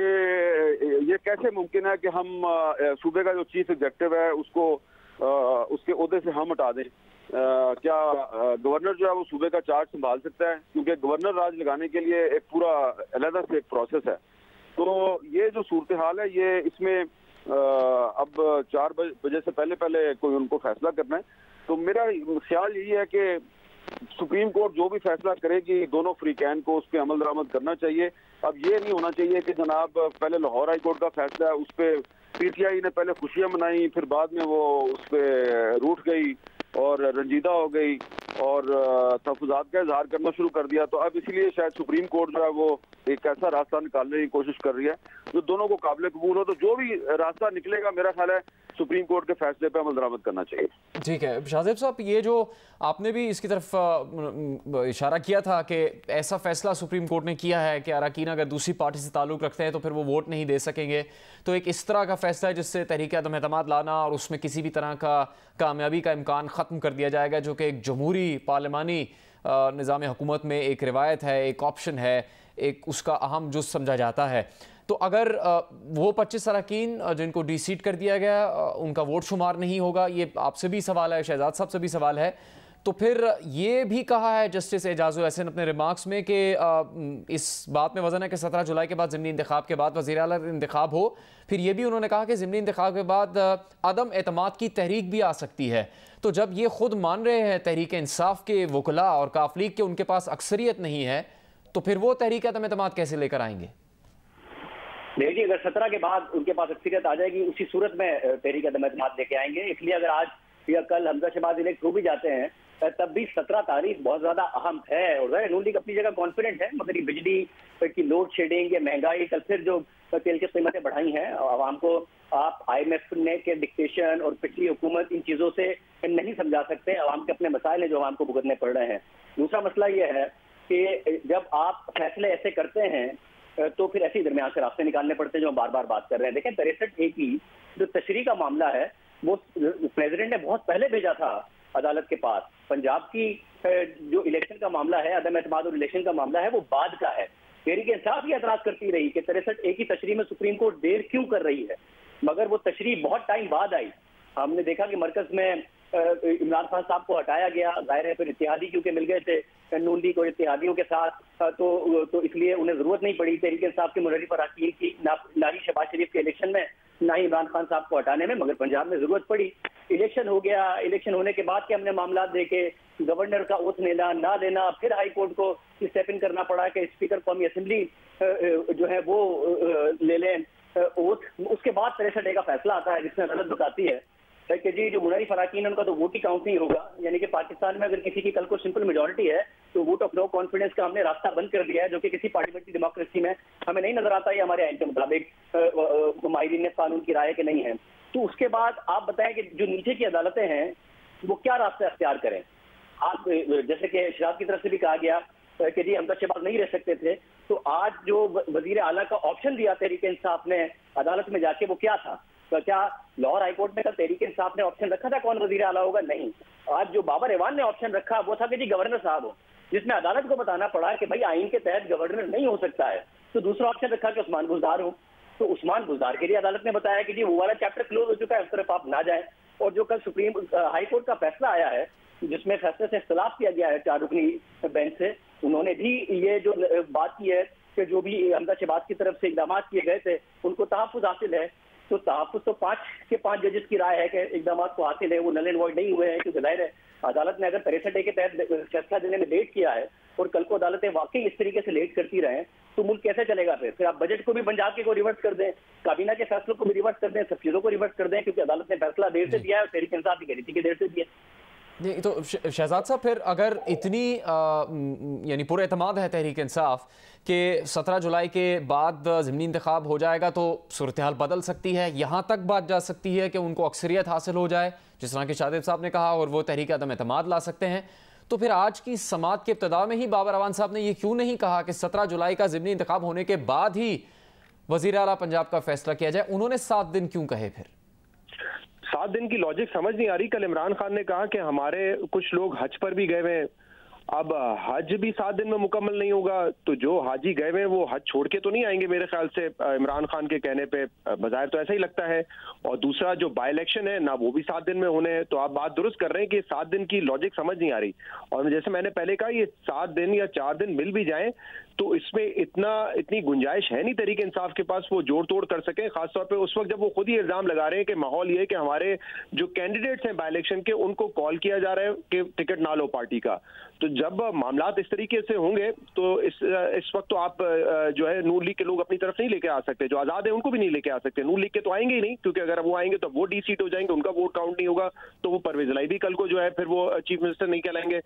ये कैसे मुमकिन है कि हम सूबे का जो चीफ एग्जेक्टिव है उसको उसके ओहदे से हम हटा दें। क्या गवर्नर जो है वो सूबे का चार्ज संभाल सकता है? क्योंकि गवर्नर राज लगाने के लिए एक पूरा अलग से एक प्रोसेस है। तो ये जो सूरत हाल है, ये इसमें अब 4 बजे से पहले कोई उनको फैसला करना है। तो मेरा ख्याल यही है कि सुप्रीम कोर्ट जो भी फैसला करेगी दोनों फ्रीकैन को उस पर अमल दरामद करना चाहिए। अब ये नहीं होना चाहिए कि जनाब पहले लाहौर हाई कोर्ट का फैसला है, उस पर पीटीआई ने पहले खुशियां मनाई, फिर बाद में वो उस पर रूठ गई और रंजीदा हो गई और तहफ़्फ़ुज़ात का इजहार करना शुरू कर दिया। तो अब इसीलिए शायद सुप्रीम कोर्ट जो है वो एक ऐसा रास्ता निकालने की कोशिश कर रही है जो दोनों को काबिल कबूल हो। तो जो भी रास्ता निकलेगा मेरा ख्याल है सुप्रीम कोर्ट के फैसले पे अमल दरामद करना चाहिए। ठीक है शाहज़ेब साहब, ये जो आपने भी इसकी तरफ इशारा किया था कि ऐसा फैसला सुप्रीम कोर्ट ने किया है कि अरकान अगर दूसरी पार्टी से ताल्लुक़ रखते हैं तो फिर वो वोट नहीं दे सकेंगे, तो एक इस तरह का फैसला है जिससे तहरीक अदम एतमाद लाना और उसमें किसी भी तरह का कामयाबी का इम्कान ख़त्म कर दिया जाएगा, जो कि एक जमहूरी पार्लिमानी निज़ाम हुकूमत में एक रिवायत है, एक ऑप्शन है, एक उसका अहम जुज़ समझा जाता है। तो अगर वो 25 अरकान जिनको डिसीट कर दिया गया उनका वोट शुमार नहीं होगा, ये आपसे भी सवाल है, शहजाद साहब से भी सवाल है, तो फिर ये भी कहा है जस्टिस एजाजुल एहसन अपने रिमार्क्स में कि इस बात में वजन है कि 17 जुलाई के बाद ज़िमनी इंतखाब के बाद वज़ीर आला इंतखाब हो। फिर ये भी उन्होंने कहा कि ज़िमनी इंतखाब के बाद अदम एतमाद की तहरीक भी आ सकती है। तो जब ये खुद मान रहे हैं तहरीक इंसाफ के वकला और काफ लीग के उनके पास अक्सरियत नहीं है, तो फिर वो तहरीक अदम एतमाद कैसे लेकर आएंगे? देखिए, अगर 17 के बाद उनके पास अक्सरियत आ जाएगी उसी सूरत में तहरीक अदम एतमाद लेके आएंगे। इसलिए अगर आज या कल हमजा शहबाज इलेक्ट हो भी जाते हैं तब भी 17 तारीख बहुत ज्यादा अहम है। और नून लीग अपनी जगह कॉन्फिडेंट है, मगर ये बिजली की लोड शेडिंग, ये महंगाई, कल फिर जो तेल की कीमतें बढ़ाई हैं आवाम को, आप IMF ने के डिक्टेशन और पिछली हुकूमत इन चीजों से नहीं समझा सकते। आवाम के अपने मसाइल हैं जो आवाम को भुगतने पड़ रहे हैं। दूसरा मसला ये है कि जब आप फैसले ऐसे करते हैं तो फिर ऐसे दरमियान से रास्ते निकालने पड़ते हैं जो हम बार बार बात कर रहे हैं। देखें, 63A की जो तशरीह का मामला है वो प्रेसिडेंट ने बहुत पहले भेजा था अदालत के पास। पंजाब की जो इलेक्शन का मामला है, अदम एतमाद और इलेक्शन का मामला है, वो बाद का है। तहरीक इंसाफ ये एतराज करती रही कि 63A की तशरीह में सुप्रीम कोर्ट देर क्यों कर रही है, मगर वो तशरीह बहुत टाइम बाद आई हमने देखा कि मरकज में इमरान खान साहब को हटाया गया, जाहिर है फिर इत्तेहादी क्योंकि मिल गए थे नून लीग और इत्तेहादियों के साथ, तो इसलिए उन्हें जरूरत नहीं पड़ी तहरीक इंसाफ के मुनर्रिफ अरकान की, ना ही शहबाज शरीफ के इलेक्शन में, ना ही इमरान खान साहब को हटाने में। मगर पंजाब में जरूरत पड़ी, इलेक्शन हो गया। इलेक्शन होने के बाद के हमने मामला देखे, गवर्नर का ओथ लेना ना लेना, फिर हाई कोर्ट को स्टेप इन करना पड़ा कि स्पीकर कौमी असेंबली जो है वो ले लें ओथ। उसके बाद 63 डे का फैसला आता है जिसमें अदालत बताती है कि जी जो मुनर्रिफ अरकान उनका तो वोट ही काउंट नहीं होगा, यानी कि पाकिस्तान में अगर किसी की कल को सिंपल मेजोरिटी है तो वोट ऑफ नो कॉन्फिडेंस का हमने रास्ता बंद कर दिया है, जो कि किसी पार्लियामेंट्री डेमोक्रेसी में हमें नहीं नजर आता। ये हमारे आइन के मुताबिक माहिरीन कानून की राय के नहीं है। तो उसके बाद आप बताएं कि जो नीचे की अदालतें हैं वो क्या रास्ता अख्तियार करें। आप जैसे कि शराब की तरफ से भी कहा गया कि जी हम तो शहबाज नहीं रह सकते थे, तो आज जो वजीर आला का ऑप्शन दिया तहरीक इंसाफ ने अदालत में जाके वो क्या था? तो क्या लाहौर हाईकोर्ट में कल तहरीक इंसाफ ने ऑप्शन रखा था कौन वजीर आला होगा? नहीं। आज जो बाबर एवान ने ऑप्शन रखा वो था कि जी गवर्नर साहब हो, जिसमें अदालत को बताना पड़ा कि भाई आइन के तहत गवर्नर नहीं हो सकता है। तो दूसरा ऑप्शन रखा कि उस्मान बुज़दार हो, तो उस्मान बुज़दार के लिए अदालत ने बताया कि जी वो वाला चैप्टर क्लोज हो चुका है, उस तरफ आप ना जाए। और जो कल सुप्रीम हाई कोर्ट का फैसला आया है जिसमें फैसले से इख्तलाफ किया गया है 4 रुकनी बेंच से, उन्होंने भी ये जो बात की है कि जो भी हमजा शहबाज की तरफ से इकदाम किए गए थे उनको तहफ़्फ़ुज़ हासिल है। तो तहफ़्फ़ुज़ तो 5 के 5 जजेस की राय है कि इकदाम को हासिल है, वो नल एंड वॉइड नहीं हुए हैं, क्योंकि जाहिर है अदालत ने अगर 63 डे के तहत फैसला देने में लेट किया है और कल को अदालतें वाकई इस तरीके से लेट करती रहें तो मुल्क कैसे चलेगा? फिर आप बजट को भी पंजाब के को रिवर्स कर दें, काबीना के फैसलों को भी रिवर्स कर दें, सब चीजों को रिवर्स कर दें, क्योंकि अदालत ने फैसला देर से दिया है और तहरीक इंसाफ की कह रही थी कि देर से दिया। नहीं तो शहजाद साहब, फिर अगर इतनी यानी पूरे एतमाद है तहरीक इंसाफ कि 17 जुलाई के बाद ज़िमनी इंतखाब हो जाएगा तो सूरत हाल बदल सकती है, यहाँ तक बात जा सकती है कि उनको अक्सरियत हासिल हो जाए जिस तरह के शादिब साहब ने कहा, और वो तहरीक अदम एतमाद ला सकते हैं, तो फिर आज की समात के इब्तिदा में ही बाबर अवान साहब ने ये क्यों नहीं कहा कि 17 जुलाई का ज़िमनी इंतखाब होने के बाद ही वज़ीर आला पंजाब का फैसला किया जाए? उन्होंने 7 दिन क्यों कहे? फिर 7 दिन की लॉजिक समझ नहीं आ रही। कल इमरान खान ने कहा कि हमारे कुछ लोग हज पर भी गए हुए हैं, अब हज भी 7 दिन में मुकम्मल नहीं होगा, तो जो हाजी गए हुए हैं वो हज छोड़ के तो नहीं आएंगे मेरे ख्याल से, इमरान खान के कहने पे बज़ाहिर तो ऐसा ही लगता है। और दूसरा जो बाई इलेक्शन है ना वो भी 7 दिन में होने हैं, तो आप बात दुरुस्त कर रहे हैं कि 7 दिन की लॉजिक समझ नहीं आ रही। और जैसे मैंने पहले कहा, ये 7 दिन या 4 दिन मिल भी जाएं तो इसमें इतनी गुंजाइश है नहीं तहरीक इंसाफ के पास वो जोड़ तोड़ कर सके, खासतौर पे उस वक्त जब वो खुद ही इल्जाम लगा रहे हैं कि माहौल ये है कि हमारे जो कैंडिडेट्स हैं बाई इलेक्शन के उनको कॉल किया जा रहा है कि टिकट ना लो पार्टी का। तो जब मामलात इस तरीके से होंगे तो इस वक्त तो आप जो है नून लीग के लोग अपनी तरफ नहीं लेके आ सकते, जो आजाद है उनको भी नहीं लेके आ सकते। नून लीग के तो आएंगे ही नहीं, क्योंकि अगर वो आएंगे तो वो डी-सीट हो जाएंगे, उनका वोट काउंट नहीं होगा, तो वो परवेज इलाही भी कल को जो है फिर वो चीफ मिनिस्टर नहीं कहलाएंगे।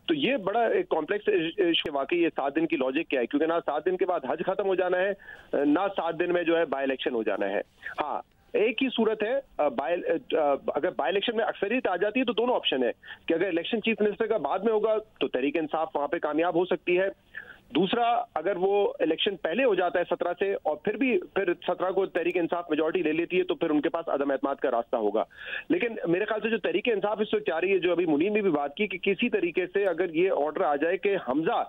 तो ये बड़ा एक कॉम्प्लेक्स इशू। वाकई ये 7 दिन की लॉजिक क्या है, क्योंकि ना 7 दिन के बाद हज खत्म हो जाना है, ना 7 दिन में जो है बाई इलेक्शन हो जाना है। हाँ, एक ही सूरत है, अगर बाई इलेक्शन में अक्सरियत आ जाती है तो दोनों ऑप्शन है कि अगर इलेक्शन चीफ मिनिस्टर का बाद में होगा तो तहरीक इंसाफ वहां पे कामयाब हो सकती है। दूसरा, अगर वो इलेक्शन पहले हो जाता है 17 से और फिर 17 को तहरीक इंसाफ मेजॉरिटी ले लेती है तो फिर उनके पास अदम एतमाद का रास्ता होगा। लेकिन मेरे ख्याल से जो तहरीक इंसाफ इस वक्त चाह रही है, जो अभी मुनीम ने भी बात की कि किसी तरीके से अगर ये ऑर्डर आ जाए कि हमजा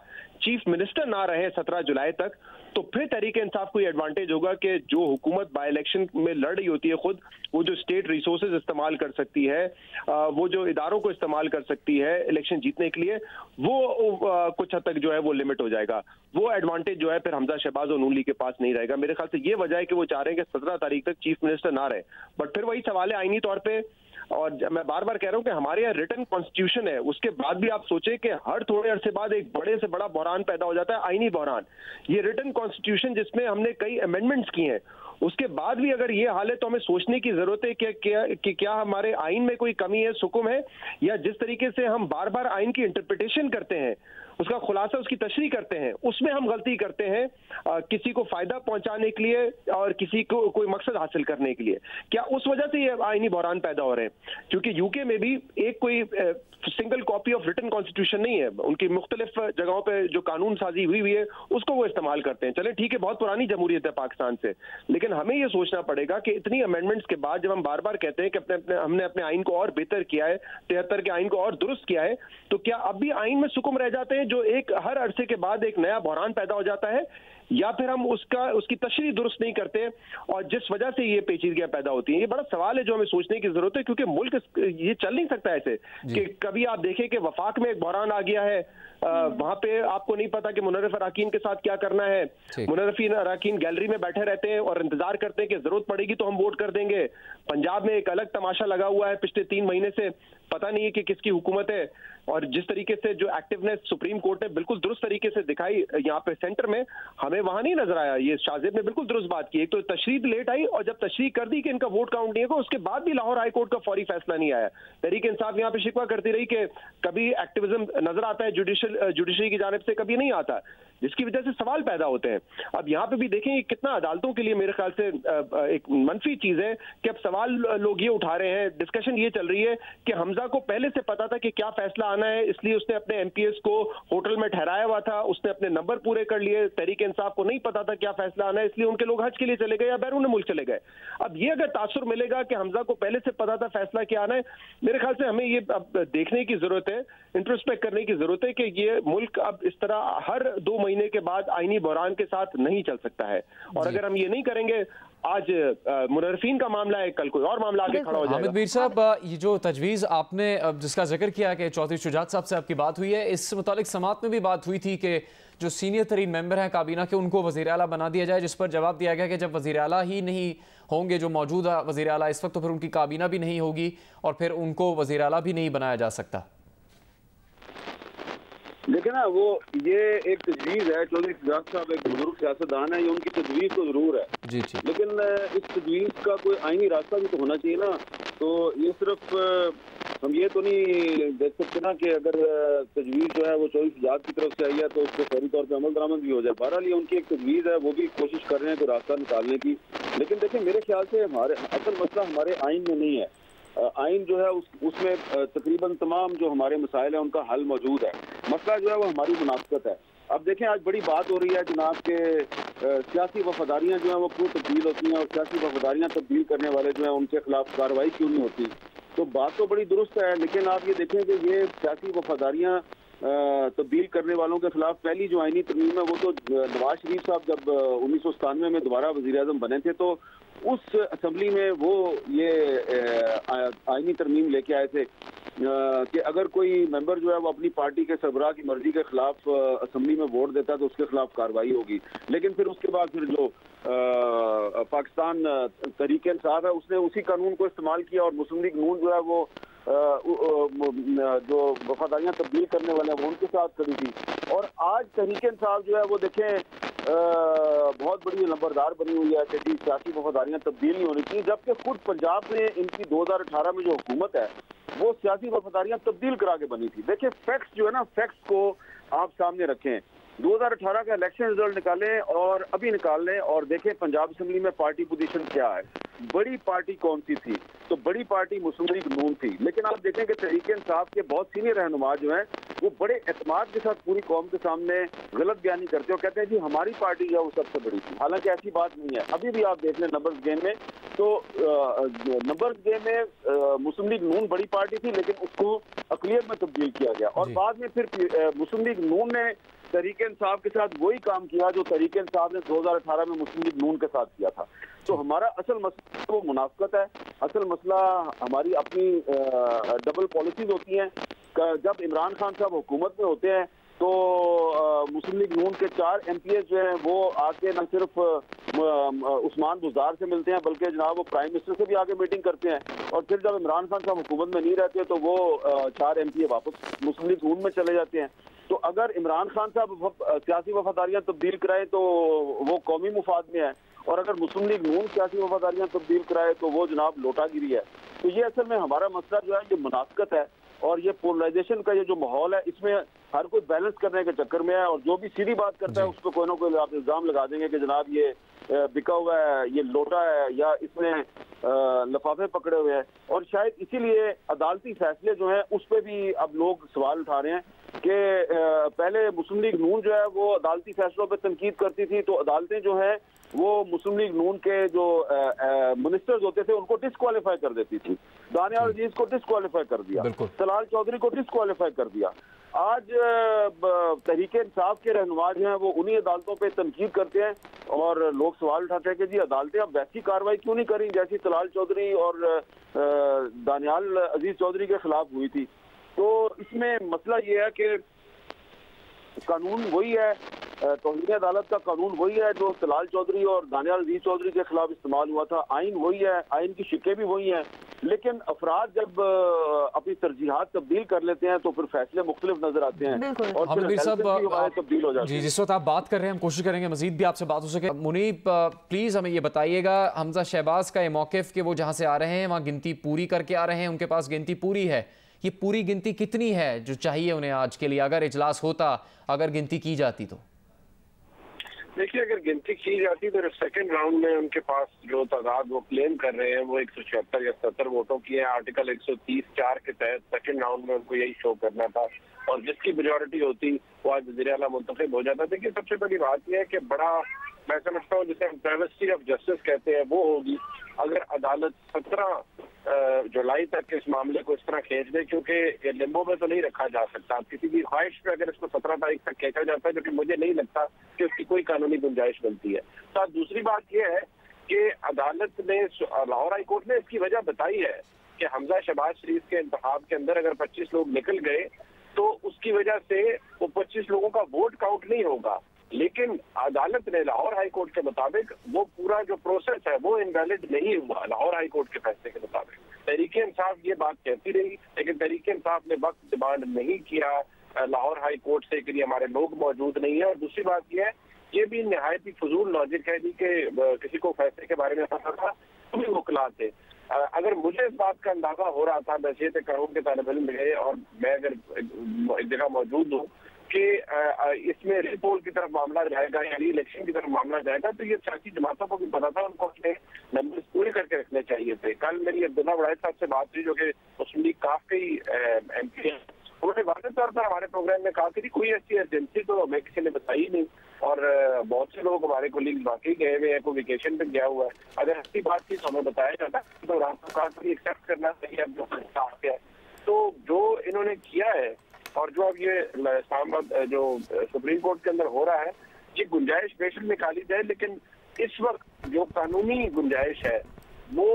चीफ मिनिस्टर ना रहे 17 जुलाई तक, तो फिर तहरीक इंसाफ को ये एडवांटेज होगा कि जो हुकूमत बाई इलेक्शन में लड़ रही होती है खुद, वो जो स्टेट रिसोर्सेज इस्तेमाल कर सकती है, वो जो इदारों को इस्तेमाल कर सकती है इलेक्शन जीतने के लिए, वो कुछ हद तक जो है वो लिमिट हो जाएगा। वो एडवांटेज जो है फिर हमजा शहबाज और नून लीग के पास नहीं रहेगा। मेरे ख्याल से ये वजह है कि वो चाह रहे हैं कि 17 तारीख तक चीफ मिनिस्टर ना रहे। बट फिर वही सवाल है आईनी तौर पर, और मैं बार बार कह रहा हूं कि हमारे यहाँ रिटन कॉन्स्टिट्यूशन है, उसके बाद भी आप सोचें कि हर थोड़े अरसे बाद एक बड़े से बड़ा बहरान पैदा हो जाता है, आईनी बहरान। ये रिटन कॉन्स्टिट्यूशन जिसमें हमने कई अमेंडमेंट्स किए हैं, उसके बाद भी अगर ये हाल है तो हमें सोचने की जरूरत है कि क्या हमारे आइन में कोई कमी है, सुकुम है, या जिस तरीके से हम बार बार आइन की इंटरप्रिटेशन करते हैं, उसका खुलासा, उसकी तशरीह करते हैं, उसमें हम गलती करते हैं किसी को फायदा पहुंचाने के लिए और किसी को कोई मकसद हासिल करने के लिए। क्या उस वजह से ये आईनी बहरान पैदा हो रहे हैं? क्योंकि यूके में भी एक कोई single copy of written constitution नहीं है, उनकी मुख्तलिफ जगहों पे जो कानून साजी हुई है उसको वो इस्तेमाल करते हैं। चले ठीक है, बहुत पुरानी जमहूरियत है पाकिस्तान से, लेकिन हमें ये सोचना पड़ेगा कि इतनी अमेंडमेंट्स के बाद जब हम बार बार कहते हैं कि हमने अपने आइन को और बेहतर किया है, 73 के आइन को और दुरुस्त किया है, तो क्या अब भी आइन में सुकुम रह जाते हैं जो एक हर अरसे के बाद एक नया बहरान पैदा हो जाता है? या फिर हम उसकी तशरीह दुरुस्त नहीं करते और जिस वजह से ये पेचीदगियां पैदा होती हैं। ये बड़ा सवाल है जो हमें सोचने की जरूरत है, क्योंकि मुल्क ये चल नहीं सकता ऐसे कि कभी आप देखें कि वफाक में एक बहरान आ गया है, वहां पे आपको नहीं पता कि मुनर्रिफ अराकीन के साथ क्या करना है। मुनर्रिफ अराकीन गैलरी में बैठे रहते हैं और इंतजार करते हैं कि जरूरत पड़ेगी तो हम वोट कर देंगे। पंजाब में एक अलग तमाशा लगा हुआ है पिछले 3 महीने से, पता नहीं है कि किसकी हुकूमत है। और जिस तरीके से जो एक्टिवनेस सुप्रीम कोर्ट ने बिल्कुल दुरुस्त तरीके से दिखाई यहाँ पे सेंटर में, हमें वहां नहीं नजर आया। ये शाहजेब ने बिल्कुल दुरुस्त बात की, एक तो तशरीह लेट आई और जब तशरीह कर दी कि इनका वोट काउंट नहीं होगा, उसके बाद भी लाहौर हाई कोर्ट का फौरी फैसला नहीं आया। तहरीक इंसाफ यहाँ पे शिकवा करती रही कि कभी एक्टिविज्म नजर आता है जुडिशरी की जानिब से, कभी नहीं आता, जिसकी वजह से सवाल पैदा होते हैं। अब यहाँ पे भी देखें कितना अदालतों के लिए मेरे ख्याल से एक मनफी चीज है कि अब सवाल लोग ये उठा रहे हैं, डिस्कशन ये चल रही है कि हमजा को पहले से पता था कि क्या फैसला आना है, इसलिए उसने अपने एमपीएस को होटल में ठहराया हुआ था, उसने अपने नंबर पूरे कर लिए। तहरीक इंसाफ को नहीं पता था क्या फैसला आना है, इसलिए उनके लोग हज के लिए चले गए या बैरून मुल्क चले गए। अब ये अगर तासुर मिलेगा कि हमजा को पहले से पता था फैसला क्या आना है, मेरे ख्याल से हमें ये अब देखने की जरूरत है, इंट्रोस्पेक्ट करने की जरूरत है कि ये मुल्क अब इस तरह हर 2 महीने के बाद आईनी बहरान के साथ नहीं चल सकता है। और अगर हम ये नहीं करेंगे, आज मुनर्रिफीन का मामला है, कल कोई और मामला आगे खड़ा हो जाएगा। हामिद मीर साहब, ये जो तजवीज़ आपने जिसका जिक्र किया कि चौधरी शुजात साहब से आपकी बात हुई है, इस मुतालिक समात में भी बात हुई थी कि जो सीनियर तरीन मेंबर हैं काबीना के, उनको वज़ीर आला बना दिया जाए, जिस पर जवाब दिया गया कि जब वज़ीर आला ही नहीं होंगे, जो मौजूदा वज़ीर आला इस वक्त, तो फिर उनकी काबीना भी नहीं होगी और फिर उनको वज़ीर आला भी नहीं बनाया जा सकता। लेकिन ना वो ये एक तजवीज़ है, चौधरी शुजात साहब एक बुजुर्ग सियासतदान है, ये उनकी तजवीज़ तो जरूर है जी, लेकिन इस तजवीज़ का कोई आईनी रास्ता भी तो होना चाहिए ना। तो ये सिर्फ हम ये तो नहीं देख सकते ना कि अगर तजवीज़ जो है वो चौधरी शुजात की तरफ से आई है तो उसको फौरी तौर पर अमल दरामद भी हो जाए। बहरहाल ये उनकी एक तजवीज़ है, वो भी कोशिश कर रहे हैं कोई रास्ता निकालने की। लेकिन देखिए, मेरे ख्याल से हमारे असल मसला हमारे आइन में नहीं है। आइन जो है उसमें तकरीबन तमाम जो हमारे मसाइल हैं उनका हल मौजूद है। मसला जो है वो हमारी मुनासिबत है। अब देखें, आज बड़ी बात हो रही है जनाब के सियासी वफादारियाँ जो हैं वो क्यों तब्दील होती हैं और सियासी वफादारियाँ तब्दील करने वाले जो हैं उनके खिलाफ कार्रवाई क्यों नहीं होती। तो बात तो बड़ी दुरुस्त है, लेकिन आप ये देखें कि ये सियासी वफादारियाँ तब्दील करने वालों के खिलाफ पहली जो आईनी तरमीम है वो तो नवाज शरीफ साहब जब 1997 में दोबारा वज़ीर आज़म बने थे तो उस असम्बली में वो ये आईनी तरमीम लेके आए थे कि अगर कोई मेंबर जो है वो अपनी पार्टी के सरबराह की मर्जी के खिलाफ असम्बली में वोट देता है तो उसके खिलाफ कार्रवाई होगी। लेकिन फिर उसके बाद फिर जो पाकिस्तान तहरीक इंसाफ है उसने उसी कानून को इस्तेमाल किया और मुस्लिम लीग नून जो है वो जो वफादारियाँ तब्दील करने वाले हैं वो उनके साथ खड़ी थी। और आज तहरीक इंसाफ जो है वो देखें बहुत बड़ी नंबरदार बनी हुई है कि जी सियासी वफादारियाँ तब्दील नहीं होनी चाहिए, जबकि खुद पंजाब में इनकी 2018 में जो हुकूमत है वो सियासी वफादारियाँ तब्दील करा के बनी थी। देखिए, फैक्ट्स जो है ना, फैक्ट्स को आप सामने रखें। 2018 का इलेक्शन रिजल्ट निकालें और अभी निकाल लें और देखें पंजाब असम्बली में पार्टी पोजीशन क्या है। बड़ी पार्टी कौन सी थी? तो बड़ी पार्टी मुस्लिम लीग नून थी। लेकिन आप देखें कि तहरीक इंसाफ के बहुत सीनियर रहनुमा जो हैं वो बड़े एतमाद के साथ पूरी कौम के सामने गलत बयानी करते हैं और कहते हैं जी हमारी पार्टी जो है वो सबसे बड़ी थी। हालांकि ऐसी बात नहीं है। अभी भी आप देख लें नंबर्स गेम में, तो नंबर्स गेम में मुस्लिम लीग नून बड़ी पार्टी थी लेकिन उसको अक़लियत में तब्दील किया गया और बाद में फिर मुस्लिम लीग नून ने तहरीक इंसाफ के साथ वही काम किया जो तहरीक इंसाफ ने 2018 में मुस्लिम लीग नून के साथ किया था। तो हमारा असल मसला वो मुनाफकत है। असल मसला हमारी अपनी डबल पॉलिसीज होती हैं। जब इमरान खान साहब हुकूमत में होते हैं तो मुस्लिम लीग नून के 4 MPs जो हैं वो आके न सिर्फ उस्मान बुज़दार से मिलते हैं बल्कि जनाब वो प्राइम मिनिस्टर से भी आके मीटिंग करते हैं। और फिर जब इमरान खान साहब हुकूमत में नहीं रहते तो वो 4 MP वापस मुस्लिम लीग नून में चले जाते हैं। तो अगर इमरान खान साहब सियासी वफादारियाँ तब्दील कराएं तो वो कौमी मुफाद में है और अगर मुस्लिम लीग नून सियासी वफादारियाँ तब्दील कराए तो वो जनाब लोटागिरी है। तो ये असल में हमारा मसला जो है ये मुनाफकत है और ये पोलराइजेशन का ये जो माहौल है इसमें हर कोई बैलेंस करने के चक्कर में है और जो भी सीधी बात करता है उस पर कोई ना कोई आप इल्जाम लगा देंगे कि जनाब ये बिका हुआ है, ये लोटा है या इसने लफाफे पकड़े हुए हैं। और शायद इसीलिए अदालती फैसले जो हैं उस पर भी अब लोग सवाल उठा रहे हैं कि पहले मुस्लिम लीग नून जो है वो अदालती फैसलों पर तनकीद करती थी, तो अदालतें जो है वो मुस्लिम लीग नून के जो मिनिस्टर्स होते थे उनको डिस्क्वालीफाई कर देती थी। दानियाल अजीज को डिस्क्वालीफाई कर दिया, तलाल चौधरी को डिस्क्वालीफाई कर दिया। आज तहरीक इंसाफ के रहनुमा जो हैं वो उन्हीं अदालतों पे तनकीद करते हैं और लोग सवाल उठाते हैं कि जी अदालतें अब वैसी कार्रवाई क्यों नहीं करी जैसी तलाल चौधरी और दानियाल अजीज चौधरी के खिलाफ हुई थी। तो इसमें मसला ये है कि कानून वही है, तौहीन अदालत का कानून वही है जो तलाल चौधरी और दानियाल अजीज चौधरी के खिलाफ इस्तेमाल हुआ था। आइन वही है, आइन की शिक्के भी वही हैं, लेकिन अफराद जब अपनी तरजीहात तब्दील कर लेते हैं तो फिर फैसले मुख्तलिफ नजर आते हैं और तब्दील हो जाते हैं। जिस वक्त आप बात कर रहे हैं हम कोशिश करेंगे मजीद भी आपसे बात हो सके। मुनीब प्लीज हमें ये बताइएगा, हमजा शहबाज का ये मौक़िफ़ कि वो जहाँ से आ रहे हैं वहाँ गिनती पूरी करके आ रहे हैं, उनके पास गिनती पूरी है, ये पूरी गिनती कितनी है जो चाहिए उन्हें आज के लिए, अगर इजलास होता, अगर गिनती की जाती तो? देखिए, अगर गिनती की जाती तो सेकंड राउंड में उनके पास जो तादाद वो क्लेम कर रहे हैं वो 176 या 70 वोटों की है। आर्टिकल 130(4) के तहत सेकंड राउंड में उनको यही शो करना था और जिसकी मेजॉरिटी होती वो आज वज़ीर आला मुंतखब हो जाता। देखिए, सबसे बड़ी बात यह है कि बड़ा मैं समझता हूँ जिसे हम ट्रेवेस्टी ऑफ जस्टिस कहते हैं वो होगी अगर अदालत 17 जुलाई तक इस मामले को इस तरह खींच दे, क्योंकि लिम्बो में तो नहीं रखा जा सकता। किसी भी ख्वाहिश पे अगर इसको 17 तारीख तक खींचा जाता है, जो कि मुझे नहीं लगता कि उसकी कोई कानूनी गुंजाइश बनती है। तो दूसरी बात यह है कि अदालत ने, लाहौर हाई कोर्ट ने इसकी वजह बताई है कि हमजा शहबाज शरीफ के इंतखाब के अंदर अगर 25 लोग निकल गए तो उसकी वजह से वो 25 लोगों का वोट काउंट नहीं होगा। लेकिन अदालत ने लाहौर हाई कोर्ट के मुताबिक वो पूरा जो प्रोसेस है वो इनवैलिड नहीं हुआ। लाहौर हाई कोर्ट के फैसले के मुताबिक तहरीक इंसाफ ये बात कहती रही, लेकिन तहरीक इंसाफ ने वक्त डिमांड नहीं किया लाहौर हाई कोर्ट से कि हमारे लोग मौजूद नहीं है। और दूसरी बात यह है, ये भी नहायत ही फजूल लॉजिक है जी कि किसी को फैसले के बारे में पता था तो भी वकला थे। अगर मुझे इस बात का अंदाजा हो रहा था, वैसे कानून के तालिब इल्म रहे और मैं अगर एक जगह मौजूद हूँ कि इसमें रीपोल की तरफ मामला जाएगा या री इलेक्शन की तरफ मामला जाएगा, तो ये सियासी जमातों को भी पता था, उनको अपने नंबर पूरे करके रखने चाहिए थे। कल मेरी अब्दुल्ला वड़ाई साहब से बात हुई जो कि मुस्लिम लीग काफ के ही MP हैं, उन्होंने वाज़ेह तौर पर हमारे प्रोग्राम में कहा कि कोई ऐसी एजेंसी तो हमें किसी ने बताई नहीं और बहुत से लोग हमारे कोलीग वाकई गए हुए हैं, कोई वेकेशन पे गया हुआ है। अगर ऐसी बात थी तो हमें बताया जाता तो रास्ता एक्सेप्ट करना चाहिए। अब जो तो जो इन्होंने किया है और जो अब ये इस्लामाबाद जो सुप्रीम कोर्ट के अंदर हो रहा है, ये गुंजाइश बेशक निकाली जाए, लेकिन इस वक्त जो कानूनी गुंजाइश है वो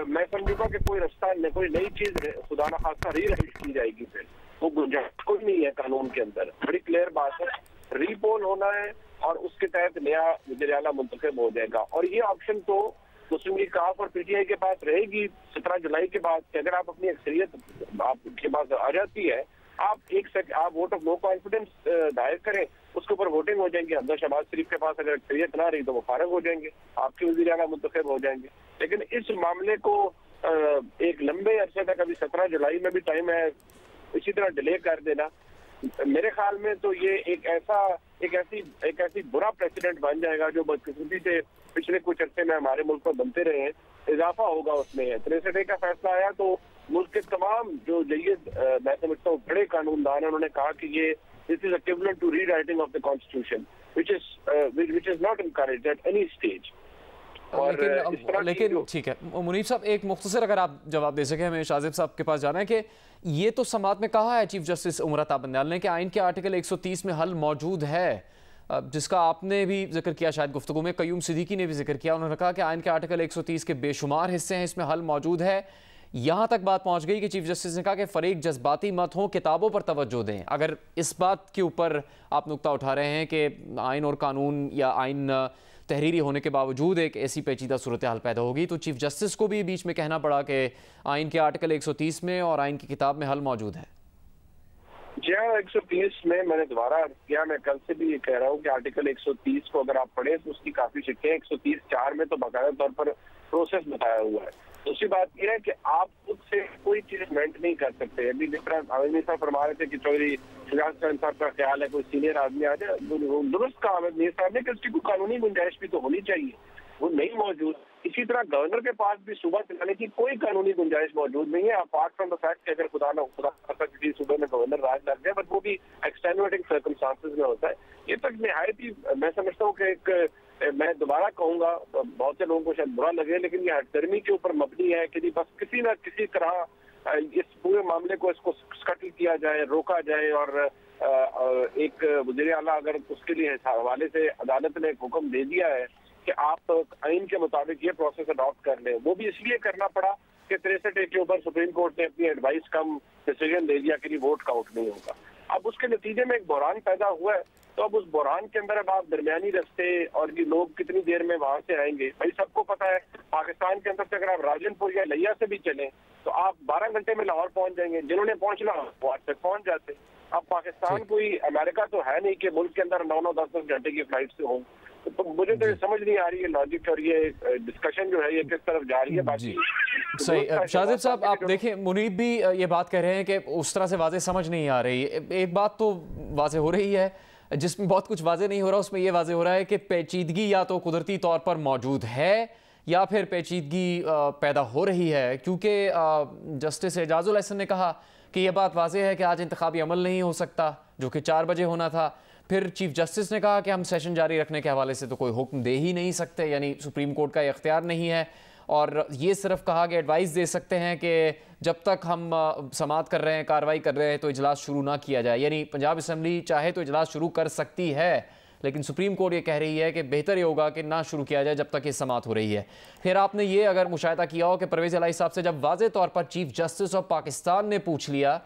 मैं समझूंगा कि कोई रास्ता न कोई नई चीज खुदा न खास्ता रीराइट की जाएगी, फिर वो गुंजाइश कोई नहीं है कानून के अंदर। बड़ी क्लियर बात है, रीपोल होना है और उसके तहत नया वज़ीर आला मुंतखब हो जाएगा। और ये ऑप्शन तो मुस्लिम लीग काफ और PTI के पास रहेगी 17 जुलाई के बाद कि अगर आप अपनी अक्सरियत आपके पास आ जाती है, आप वोट ऑफ नो कॉन्फिडेंस दायर करें, उसके ऊपर वोटिंग हो जाएंगे। हमजा शहबाज शरीफ के पास अगर अक्सरियत ना रही तो वो फारग हो जाएंगे, आपके वज़ीर आला मुंतखब हो जाएंगे। लेकिन इस मामले को एक लंबे अरसे तक, अभी 17 जुलाई में भी टाइम है, इसी तरह डिले कर देना मेरे ख्याल में तो ये एक ऐसी बुरा प्रेसिडेंट बन जाएगा जो बदकिस्मती से पिछले कुछ अरसे में हमारे मुल्क में बनते रहे हैं। इजाफा होगा उसमें। 63 का फैसला आया तो मुल्क के तमाम जो जय्यद मैं समझता हूँ बड़े कानूनदान है, उन्होंने कहा कि ये this is equivalent to rewriting of the constitution which is not encouraged at any stage. लेकिन ठीक है मुनीब साहब, एक मुख्तसर अगर आप जवाब दे सके, हमें शाजिब साहब के पास जाना है कि ये तो समात में कहा है चीफ जस्टिस उमर अता बंदयाल ने कि आइन के आर्टिकल 130 में हल मौजूद है, जिसका आपने भी जिक्र किया, शायद गुफ्तगू में कयूम सिद्दीकी ने भी जिक्र किया। उन्होंने कहा कि आइन के आर्टिकल 130 के बेशुमार हिस्से हैं, इसमें हल मौजूद है। यहाँ तक बात पहुँच गई कि चीफ जस्टिस ने कहा कि फरीक जज्बाती मत हो, किताबों पर तवज्जो दें। अगर इस बात के ऊपर आप नुक्ता उठा रहे हैं कि आइन और कानून या आइन तहरीरी होने के बावजूद एक ऐसी पेचीदा सूरत हाल पैदा होगी, तो चीफ जस्टिस को भी बीच में कहना पड़ा कि आइन के आर्टिकल 130 में और आइन की किताब में हल मौजूद है। जी हाँ, 130 में मैंने दोबारा किया, मैं कल से भी कह रहा हूँ कि आर्टिकल 130 को अगर आप पढ़े तो उसकी काफी शिक्के 130(4) में तो बाकायदा तौर पर प्रोसेस बताया हुआ है। दूसरी बात यह है कि आप खुद से कोई चीज इन्वेंट नहीं कर सकते। अभी जिस तरह आमिर साहब फरमा रहे थे कि चौधरी शिवराज खान साहब का ख्याल है कोई सीनियर आदमी आ जाए, दुरुस्त कहा आमिर साहब ने कि उसकी कोई कानूनी गुंजाइश भी तो होनी चाहिए, वो नहीं मौजूद। इसी तरह गवर्नर के पास भी सूबा चलाने की कोई कानूनी गुंजाइश मौजूद नहीं है, अपार्ट फ्रॉम द फैक्ट कि अगर खुदा किसी सूबे में गवर्नर राज लग जाए, बट वो भी एक्सटेनुएटिंग सर्कमस्टांसेस में होता है। ये तक निहायत ही मैं समझता हूँ कि मैं दोबारा कहूंगा, बहुत से लोगों को शायद बुरा लगे, लेकिन ये हटदर्मी के ऊपर मबनी है कि बस किसी न किसी तरह इस पूरे मामले को इसको स्कटल किया जाए, रोका जाए, और एक वज़ीर आला अगर उसके लिए हवाले से अदालत ने एक हुक्म दे दिया है कि आप आइन के मुताबिक ये प्रोसेस अडॉप्ट कर लें, वो भी इसलिए करना पड़ा कि 63A के ऊपर सुप्रीम कोर्ट ने अपनी एडवाइस कम डिसीजन दे दिया कि वोट काउंट नहीं होगा। अब उसके नतीजे में एक बहरान पैदा हुआ है, तो अब उस बहरान के अंदर अब आप दरमियानी रास्ते और ये लोग कितनी देर में वहां से आएंगे। भाई सबको पता है पाकिस्तान के अंदर से अगर आप राजनपुर या लिया से भी चलें तो आप 12 घंटे में लाहौर पहुंच जाएंगे, जिन्होंने पहुंचना वो आज तक पहुंच जाते। अब पाकिस्तान कोई अमेरिका तो है नहीं कि मुल्क के अंदर 9-9, 10-10 घंटे की फ्लाइट से हो। तो मुझे तो समझ नहीं आ रही है लॉजिक, और ये डिस्कशन जो है ये किस तरफ जा रही है। बाकी सही शाजिब साहब, आप देखें मुनीब भी ये बात कह रहे हैं कि उस तरह से वाज़े समझ नहीं आ रही। एक बात तो वाज़े हो रही है, जिसमें बहुत कुछ वाज़े नहीं हो रहा, उसमें ये वाज़े हो रहा है कि पेचीदगी या तो कुदरती तौर पर मौजूद है या फिर पेचीदगी पैदा हो रही है, क्योंकि जस्टिस एजाजुल एहसन ने कहा कि यह बात वाज़े है कि आज इंतखाबी अमल नहीं हो सकता, जो कि 4 बजे होना था। फिर चीफ जस्टिस ने कहा कि हम सेशन जारी रखने के हवाले से तो कोई हुक्म दे ही नहीं सकते, यानी सुप्रीम कोर्ट का इख्तियार नहीं है, और ये सिर्फ कहा कि एडवाइस दे सकते हैं कि जब तक हम समाअत कर रहे हैं, कार्रवाई कर रहे हैं, तो इजलास शुरू ना किया जाए। यानी पंजाब असम्बली चाहे तो इजलास शुरू कर सकती है, लेकिन सुप्रीम कोर्ट ये कह रही है कि बेहतर ये होगा कि ना शुरू किया जाए जब तक ये समाअत हो रही है। फिर आपने ये अगर मुशाहिदा किया हो कि परवेज़ इलाही साहब से जब वाज़े तौर पर चीफ जस्टिस ऑफ पाकिस्तान ने पूछ लिया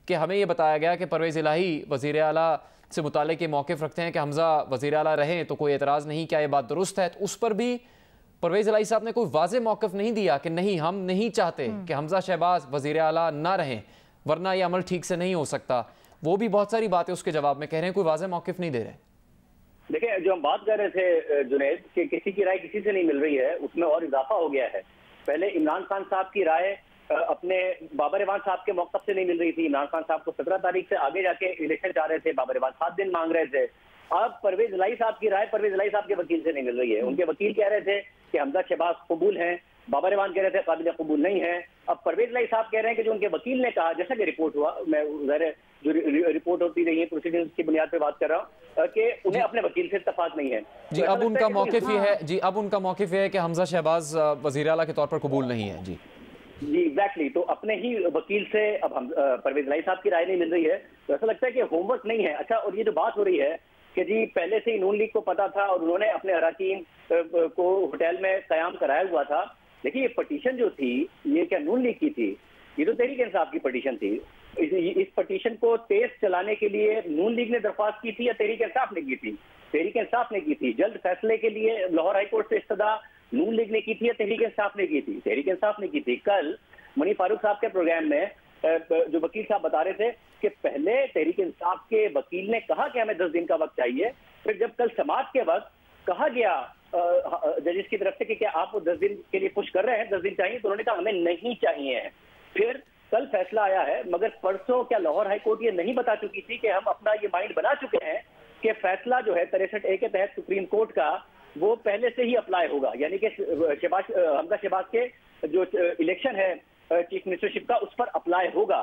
कि हमें ये बताया गया कि परवेज़ इलाही वज़ीर आला से मुताल्लिक़ मौक़िफ़ रखते हैं कि हमज़ा वज़ीर आला रहें, तो कोई एतराज़ नहीं, क्या ये बात दुरुस्त है? तो उस पर भी परवेज़ इलाही साहब ने कोई वाज़े मौक़िफ़ नहीं दिया कि नहीं, हम नहीं चाहते कि हमज़ा शहबाज वज़ीर आला ना रहें, वरना ये अमल ठीक से नहीं हो सकता। वो भी बहुत सारी बातें उसके जवाब में कह रहे हैं, कोई वाज़े मौक़िफ़ नहीं दे रहे। देखिए, जो हम बात कर रहे थे जुनैद कि किसी की राय किसी से नहीं मिल रही है, उसमें और इजाफा हो गया है। पहले इमरान खान साहब की राय अपने बाबर इवान साहब के मौक़िफ़ से नहीं मिल रही थी। इमरान खान साहब को 17 तारीख से आगे जाके इलेक्शन चाह रहे थे, बाबर इवान 7 दिन मांग रहे थे। अब परवेज़ इलाही साहब की राय परवेज़ इलाही साहब के वकील से नहीं मिल रही है। उनके वकील कह रहे थे कि हमज़ा शहबाज कबूल हैं, बाबर इवान कह रहे थे काबिल कबूल नहीं है। अब परवेज़ इलाही साहब कह रहे हैं कि जो उनके वकील ने कहा, जैसा कि रिपोर्ट हुआ, मैं ज़ाहिर जो रिपोर्ट होती रही है प्रोसीडिंग्स की बुनियाद पर बात कर रहा हूँ कि उन्हें अपने वकील से इत्तफाक नहीं है। जी, अब उनका मौक़िफ़ ये है जी, अब उनका मौक़िफ़ ये है कि हमज़ा शहबाज वज़ीर आला के तौर पर कबूल नहीं है। जी जी एग्जैक्टली, तो अपने ही वकील से अब हम परवेज़ इलाही साहब की राय नहीं मिल रही है, तो ऐसा लगता है कि होमवर्क नहीं है। अच्छा, और ये जो बात हो रही है कि जी पहले से ही नून लीग को पता था और उन्होंने अपने अराकीन को होटल में क़याम कराया हुआ था। देखिए, ये पटिशन जो थी ये क्या नून लीग की थी? ये तो तहरीक इंसाफ की पटिशन थी। इस पटिशन को तेज चलाने के लिए नून लीग ने दरख्वास्त की थी या तहरीक इंसाफ ने की थी? तहरीक इंसाफ ने की थी। जल्द फैसले के लिए लाहौर हाई कोर्ट से इस्तदा नून लीग ने की थी या तहरीक इंसाफ ने की थी? तहरीक इंसाफ ने की थी। कल मुनीर फारूक साहब के प्रोग्राम में जो वकील साहब बता रहे थे कि पहले तहरीक इंसाफ के वकील ने कहा कि हमें 10 दिन का वक्त चाहिए, फिर जब कल समाअत के वक्त कहा गया जजेस की तरफ से कि क्या आप वो 10 दिन के लिए पुश कर रहे हैं, 10 दिन चाहिए, तो उन्होंने कहा हमें नहीं चाहिए है। फिर कल फैसला आया है, मगर परसों क्या लाहौर हाई कोर्ट ये नहीं बता चुकी थी कि हम अपना ये माइंड बना चुके हैं कि फैसला जो है 63A के तहत सुप्रीम कोर्ट का वो पहले से ही अप्लाई होगा, यानी कि हमज़ा शहबाज के जो इलेक्शन है चीफ मिनिस्टरशिप का उस पर अप्लाई होगा।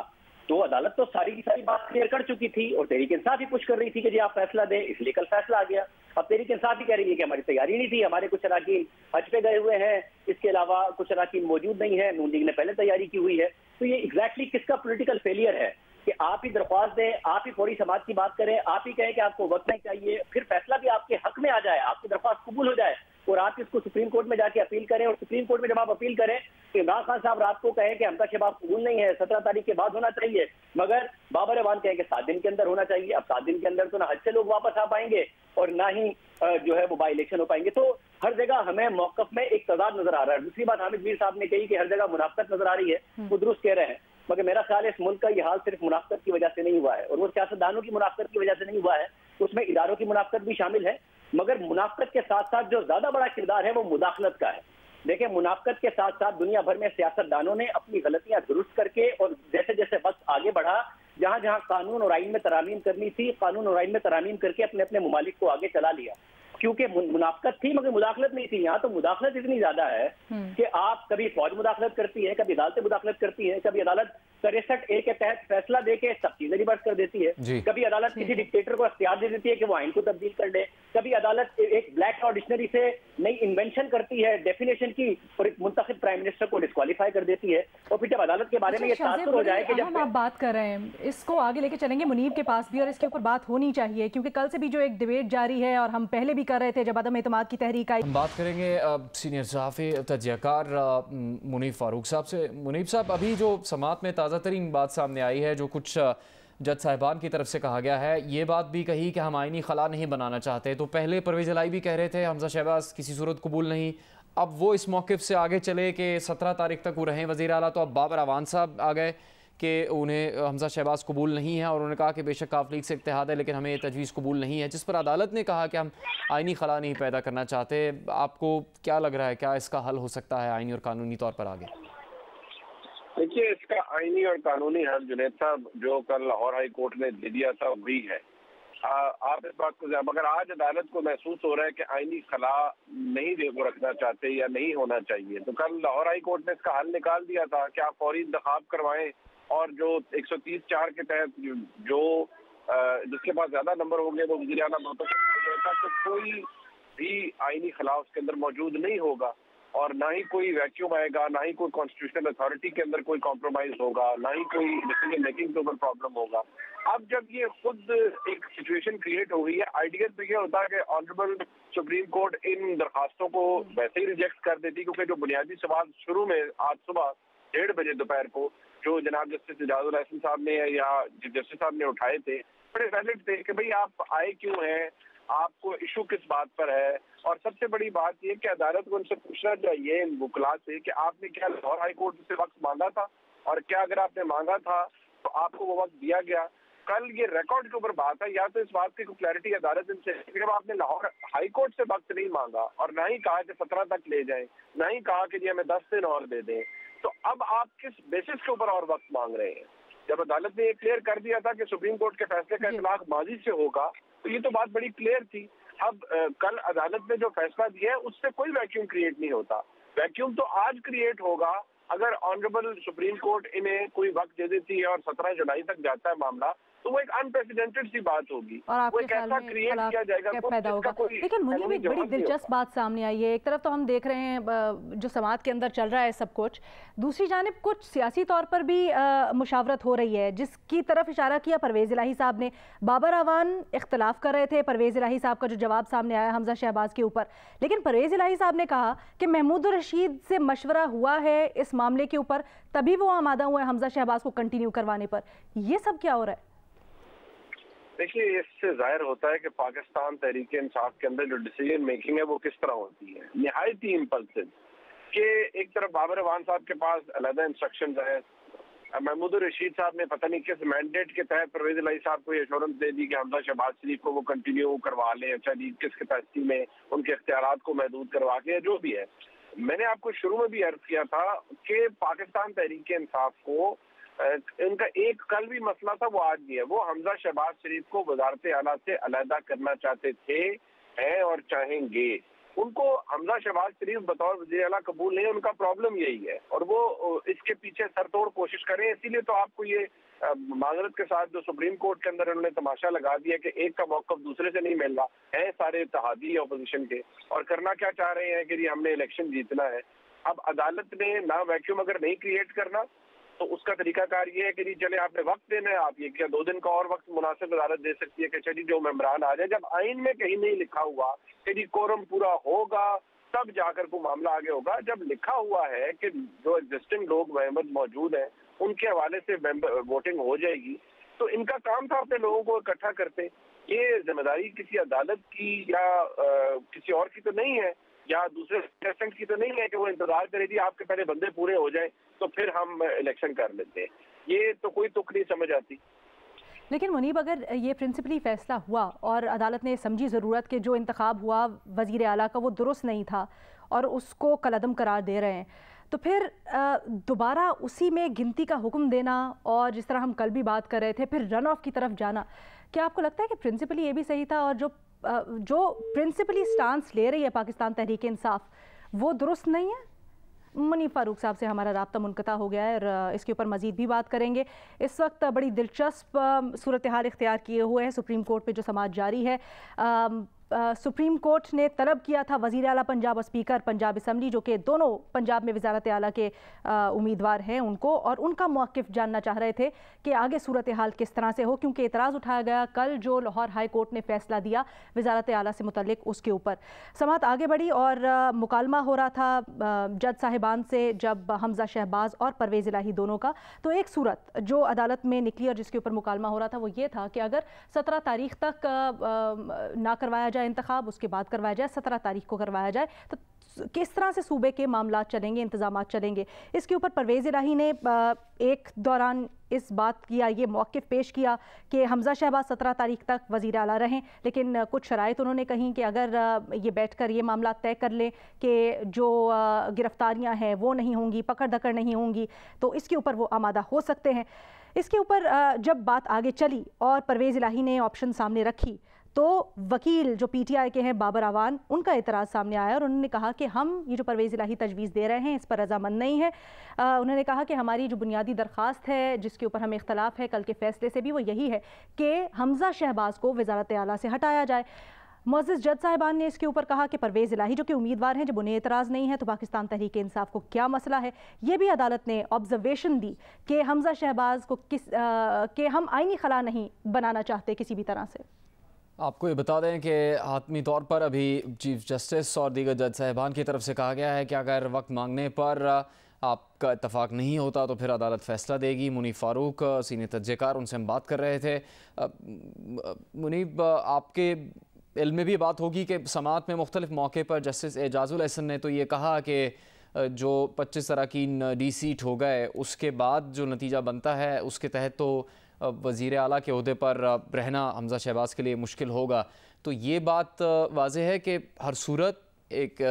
तो अदालत तो सारी की सारी बात क्लियर कर चुकी थी और तहरीक इंसाफ ही पुश कर रही थी कि जी आप फैसला दें, इसलिए कल फैसला आ गया। अब तहरीक इंसाफ ही कह रही है कि हमारी तैयारी नहीं थी, हमारे कुछ अराकीन हज पे गए हुए हैं, इसके अलावा कुछ अराकीन मौजूद नहीं है, नून लीग ने पहले तैयारी की हुई है। तो ये एग्जैक्टली किसका पॉलिटिकल फेलियर है कि आप ही दरख्वास्त दें, आप ही फौरी समाअत की बात करें, आप ही कहें कि आपको वक्त नहीं चाहिए, फिर फैसला भी आपके हक में आ जाए, आपकी दरख्वास्त कबूल हो जाए और आप इसको सुप्रीम कोर्ट में जाके अपील करें, और सुप्रीम कोर्ट में जब आप अपील करें तो इमरान खान साहब रात को कहें कि हमज़ा शहबाज कबूल नहीं है, 17 तारीख के बाद होना चाहिए, मगर बाबर इवान कहें कि 7 दिन के अंदर होना चाहिए। अब 7 दिन के अंदर तो ना हज से लोग वापस आ पाएंगे और ना ही जो है वो बाई इलेक्शन हो पाएंगे। तो हर जगह हमें मौक़िफ़ में एक तजाद नजर आ रहा है। दूसरी बात हामिद मीर साहब ने कही कि हर जगह मुनाफ़क़त नजर आ रही है, वो दुरुस्त कह रहे हैं, मगर मेरा ख्याल है इस मुल्क का ये हाल सिर्फ मुनाफ़क़त की वजह से नहीं हुआ है और वो सियासतदानों की मुनाफ़क़त की वजह से नहीं हुआ है, उसमें इदारों की मुनाफ़क़त भी शामिल है, मगर मुनाफ़क़त के साथ साथ जो ज्यादा बड़ा किरदार है वो मुदाखलत का है। देखिए, मुनाफ़क़त के साथ साथ दुनिया भर में सियासतदानों ने अपनी गलतियां दुरुस्त करके और जैसे जैसे वक्त आगे बढ़ा, जहां जहां कानून और आइन में तरामीम करनी थी, कानून और आइन में तरामीम करके अपने अपने मुमालिक को आगे चला लिया। क्योंकि मुनाफकत थी मगर मुदाखलत नहीं थी। यहाँ तो मुदाखलत इतनी ज्यादा है कि आप कभी फौज मुदाखलत करती है, कभी अदालतें मुदाखलत करती है, कभी अदालत 63A के तहत फैसला देके सब चीजें रिवर्स कर देती है, कभी अदालत किसी डिक्टेटर को इख्तियार दे देती है कि वो आइन को तब्दील कर दे, कभी अदालत एक ब्लैक लॉ डिक्शनरी से नई इन्वेंशन करती है डेफिनेशन की और एक मुंतखब प्राइम मिनिस्टर को डिस्क्वालीफाई कर देती है। और फिर जब अदालत के बारे में ये तासुर हो जाए कि जब आप बात कर रहे हैं, इसको आगे लेके चलेंगे मुनीब के पास भी और इसके ऊपर बात होनी चाहिए, क्योंकि कल से भी जो एक डिबेट जारी है और हम पहले भी कर रहे थे जब अदम एतमाद की तहरीक आई। हम बात करेंगे सीनियर सहाफ़ी तजज़ियाकार मुनीब फारूक साहब से। मुनीब साहब, अभी जो समात में ताज़ा तरीन बात सामने आई है, जो कुछ जज साहिबान की तरफ से कहा गया है, ये बात भी कही कि हम आइनी खला नहीं बनाना चाहते। तो पहले परवेज़ इलाही भी कह रहे थे हमजा शहबाज किसी सूरत कबूल नहीं, अब वो इस मौक़िफ़ से आगे चले कि 17 तारीख तक वो रहें वज़ीर आला, तो अब बाबर अवान साहब आ गए कि उन्हें हमजा शहबाज कबूल नहीं है और उन्होंने कहा कि बेशक काफ लीग से इत्तेहाद है लेकिन हमें ये तजवीज़ कबूल नहीं है, जिस पर अदालत ने कहा कि हम आइनी खला नहीं पैदा करना चाहते। आपको क्या लग रहा है, क्या इसका हल हो सकता है आइनी और कानूनी तौर पर आगे? देखिए, इसका आइनी और कानूनी हल जुनैद साहब जो कल लाहौर हाई कोर्ट ने दे दिया था वही है। आप इस बात को, मगर आज अदालत को महसूस हो रहा है कि आइनी खला नहीं वो रखना चाहते या नहीं होना चाहिए, तो कल लाहौर हाई कोर्ट ने इसका हल निकाल दिया था कि आप फौरी इंतखाब करवाएं और जो 130(4) के तहत जो जिसके पास ज्यादा नंबर होंगे वो वज़ीर आला तो कोई भी आइनी खला उसके अंदर मौजूद नहीं होगा और ना ही कोई वैक्यूम आएगा, ना ही कोई कॉन्स्टिट्यूशनल अथॉरिटी के अंदर कोई कॉम्प्रोमाइज होगा, ना ही कोई डिसीजन मेकिंग के ऊपर प्रॉब्लम होगा। अब जब ये खुद एक सिचुएशन क्रिएट हो गई है, आइडिया तो ये होता है कि ऑनरेबल सुप्रीम कोर्ट इन दरखास्तों को वैसे ही रिजेक्ट कर देती, क्योंकि जो बुनियादी सवाल शुरू में आज सुबह 1:30 बजे दोपहर को जो जनाब जस्टिस इजाजुल हसन साहब ने या जस्टिस साहब ने उठाए थे, बड़े वैलिड थे कि भाई आप आए क्यों हैं, आपको इशू किस बात पर है, और सबसे बड़ी बात यह कि अदालत को उनसे पूछना चाहिए इन वकला से कि आपने क्या लाहौर हाई कोर्ट से वक्त मांगा था और क्या अगर आपने मांगा था तो आपको वो वक्त दिया गया। कल ये रिकॉर्ड के ऊपर बात है, या तो इस बात की क्लैरिटी अदालत इनसे, जब आपने लाहौर हाई कोर्ट से वक्त नहीं मांगा और ना ही कहा कि 17 तक ले जाएं, ना ही कहा कि जी हमें 10 दिन और दे दें, तो अब आप किस बेसिस के ऊपर और वक्त मांग रहे हैं? जब अदालत ने ये क्लियर कर दिया था कि सुप्रीम कोर्ट के फैसले का इतलाक माजी से होगा, तो ये तो बात बड़ी क्लियर थी। अब कल अदालत ने जो फैसला दिया है उससे कोई वैक्यूम क्रिएट नहीं होता। वैक्यूम तो आज क्रिएट होगा अगर ऑनरेबल सुप्रीम कोर्ट इन्हें कोई वक्त दे देती है और 17 जुलाई तक जाता है मामला, तो वो एक अनप्रेसिडेंटेड सी बात होगी और वो एक ऐसा क्रिएट किया जाएगा पैदा होगा। लेकिन मुनीब एक बड़ी दिलचस्प बात सामने आई है, एक तरफ तो हम देख रहे हैं जो समाज के अंदर चल रहा है सब कुछ, दूसरी जानिब कुछ सियासी तौर पर भी मुशावरत हो रही है, जिसकी तरफ इशारा किया परवेज़ इलाही साहब ने। बाबर अवान इख्तलाफ कर रहे थे परवेज़ इलाही साहब का जो जवाब सामने आया हमजा शहबाज के ऊपर, लेकिन परवेज़ इलाही साहब ने कहा कि महमूद रशीद से मशवरा हुआ है इस मामले के ऊपर, तभी वो आमादा हुआ है हमजा शहबाज को कंटिन्यू करवाने पर। ये सब क्या हो रहा है? देखिए, इससे जाहिर होता है कि पाकिस्तान तहरीक इंसाफ के अंदर जो डिसीजन मेकिंग है वो किस तरह होती है, निहायत ही इम्पल्सिव। कि एक तरफ बाबर अवान साहब के पास अलग इंस्ट्रक्शंस है, महमूद रशीद साहब ने पता नहीं किस मैंडेट के तहत परवेज़ इलाही साहब को एश्योरेंस दे दी कि हमजा शहबाज शरीफ को वो कंटिन्यू करवा लें, अच्छा जी किस कैपेसिटी में उनके इख्तियारात को महदूद करवा के, जो भी है। मैंने आपको शुरू में भी अर्ज किया था कि पाकिस्तान तहरीक इंसाफ को इनका एक कल भी मसला था, वो आज भी है, वो हमजा शहबाज शरीफ को वजारत आला से अलहदा करना चाहते थे, हैं और चाहेंगे। उनको हमजा शहबाज शरीफ बतौर वज़ीर आला कबूल नहीं, उनका प्रॉब्लम यही है और वो इसके पीछे सरतोड़ कोशिश करें। इसीलिए तो आपको ये माजरत के साथ जो सुप्रीम कोर्ट के अंदर उन्होंने तमाशा लगा दिया कि एक का मौक़िफ़ दूसरे से नहीं मिल रहा है, सारे इत्तेहादी अपोजिशन के, और करना क्या चाह रहे हैं कि जी हमने इलेक्शन जीतना है। अब अदालत ने ना वैक्यूम अगर नहीं क्रिएट करना तो उसका तरीकाकार ये है कि जी चले आपने वक्त देना है, आप ये क्या 2 दिन का और वक्त मुनासिब अदालत दे सकती है कि चलिए जो मेंबरान आ जाए। जब आइन में कहीं नहीं लिखा हुआ कि जी कोरम पूरा होगा तब जाकर को मामला आगे होगा, जब लिखा हुआ है कि जो एग्जिस्टिंग लोग मेंबर मौजूद हैं उनके हवाले से वोटिंग हो जाएगी, तो इनका काम था अपने लोगों को इकट्ठा करते। ये जिम्मेदारी किसी अदालत की या किसी और की तो नहीं है, या दूसरे कंटेस्टेंट की तो नहीं है कि वो इंतजार करेगी आपके पहले बंदे पूरे हो जाएं तो फिर हम इलेक्शन कर लेते हैं। ये तो कोई तुक नहीं समझ आती। लेकिन मुनीब, अगर ये प्रिंसिपली फैसला हुआ और अदालत ने समझी ज़रूरत के जो इंतखाब हुआ वज़ीर आला का वो दुरुस्त नहीं था और उसको कलअदम करार दे रहे हैं, तो फिर दोबारा उसी में गिनती का हुक्म देना और जिस तरह हम कल भी बात कर रहे थे फिर रन ऑफ की तरफ जाना, क्या आपको लगता है कि प्रिंसिपली ये भी सही था? और जो जो प्रिंसिपली स्टांस ले रही है पाकिस्तान तहरीक इंसाफ वो दुरुस्त नहीं है? मुनीब फारूक साहब से हमारा राब्ता मुनक़ता हो गया है और इसके ऊपर मज़ीद भी बात करेंगे। इस वक्त बड़ी दिलचस्प सूरत हाल इख्तियार किए हुए है सुप्रीम कोर्ट में जो समाअत जारी है। सुप्रीम कोर्ट ने तलब किया था वज़ीर आला पंजाब और स्पीकर पंजाब असम्बली जो कि दोनों पंजाब में वज़ारत आला के उम्मीदवार हैं उनको, और उनका मौक़िफ़ जानना चाह रहे थे कि आगे सूरत हाल किस तरह से हो, क्योंकि एतराज़ उठाया गया कल जो लाहौर हाई कोर्ट ने फ़ैसला दिया वज़ारत आला से मुतल्लिक़ उसके ऊपर। समाअत आगे बढ़ी और मुकालमा हो रहा था जज साहिबान से जब हमज़ा शहबाज और परवेज़ इलाही दोनों का। तो एक सूरत जो अदालत में निकली और जिसके ऊपर मुकालमा हो रहा था वो ये था कि अगर 17 तारीख तक ना करवाया जाए इंतखाब, उसके बाद करवाया जाए, 17 तारीख को करवाया जाए, तो किस तरह से सूबे के मामला चलेंगे, इंतजामात चलेंगे। इसके ऊपर परवेज़ इलाही ने एक दौरान इस बात किया, ये मौक़िफ़ पेश किया कि हमज़ा शहबाज 17 तारीख तक वज़ीर आला रहें, लेकिन कुछ शराइत उन्होंने कहीं कि अगर ये बैठकर ये मामला तय कर लें कि जो गिरफ्तारियां हैं वो नहीं होंगी, पकड़ धकड़ नहीं होंगी, तो इसके ऊपर वो आमादा हो सकते हैं। इसके ऊपर जब बात आगे चली और परवेज़ इलाही ने ऑप्शन सामने रखी तो वकील जो पीटीआई के हैं बाबर आवान, उनका एतराज़ सामने आया और उन्होंने कहा कि हम ये जो परवेज़ इलाही तजवीज़ दे रहे हैं इस पर रज़ामंद नहीं है। उन्होंने कहा कि हमारी जो बुनियादी दरख्वास्त है जिसके ऊपर हमें इख्तलाफ है कल के फ़ैसले से भी, वो यही है कि हमज़ा शहबाज को वज़ारत आला से हटाया जाए। मुअज़्ज़िज़ जज साहिबान ने इसके ऊपर कहा कि परवेज़ इलाही जो कि उम्मीदवार हैं, जब उन्हें एतराज़ नहीं है तो पाकिस्तान तहरीक इंसाफ को क्या मसला है। ये भी अदालत ने ऑब्जर्वेशन दी कि हमज़ा शहबाज को कि हम आइनी खला नहीं बनाना चाहते किसी भी तरह से। आपको ये बता दें कि हातमी तौर पर अभी चीफ जस्टिस और दीगर जज साहिबान की तरफ से कहा गया है कि अगर वक्त मांगने पर आपका इत्तफाक नहीं होता तो फिर अदालत फ़ैसला देगी। मुनीब फ़ारूक सीनियर तज्ज़ेकार, उनसे हम बात कर रहे थे। मुनीब, आपके इल्म में भी बात होगी कि समाअत में मुख्तलिफ मौके पर जस्टिस एजाजुल एहसन ने तो ये कहा कि जो 25 अरकान डी सीट हो गए उसके बाद जो नतीजा बनता है उसके तहत तो वज़ीर आला के ओहदे पर रहना हमज़ा शहबाज के लिए मुश्किल होगा। तो ये बात वाज़ेह है कि हर सूरत एक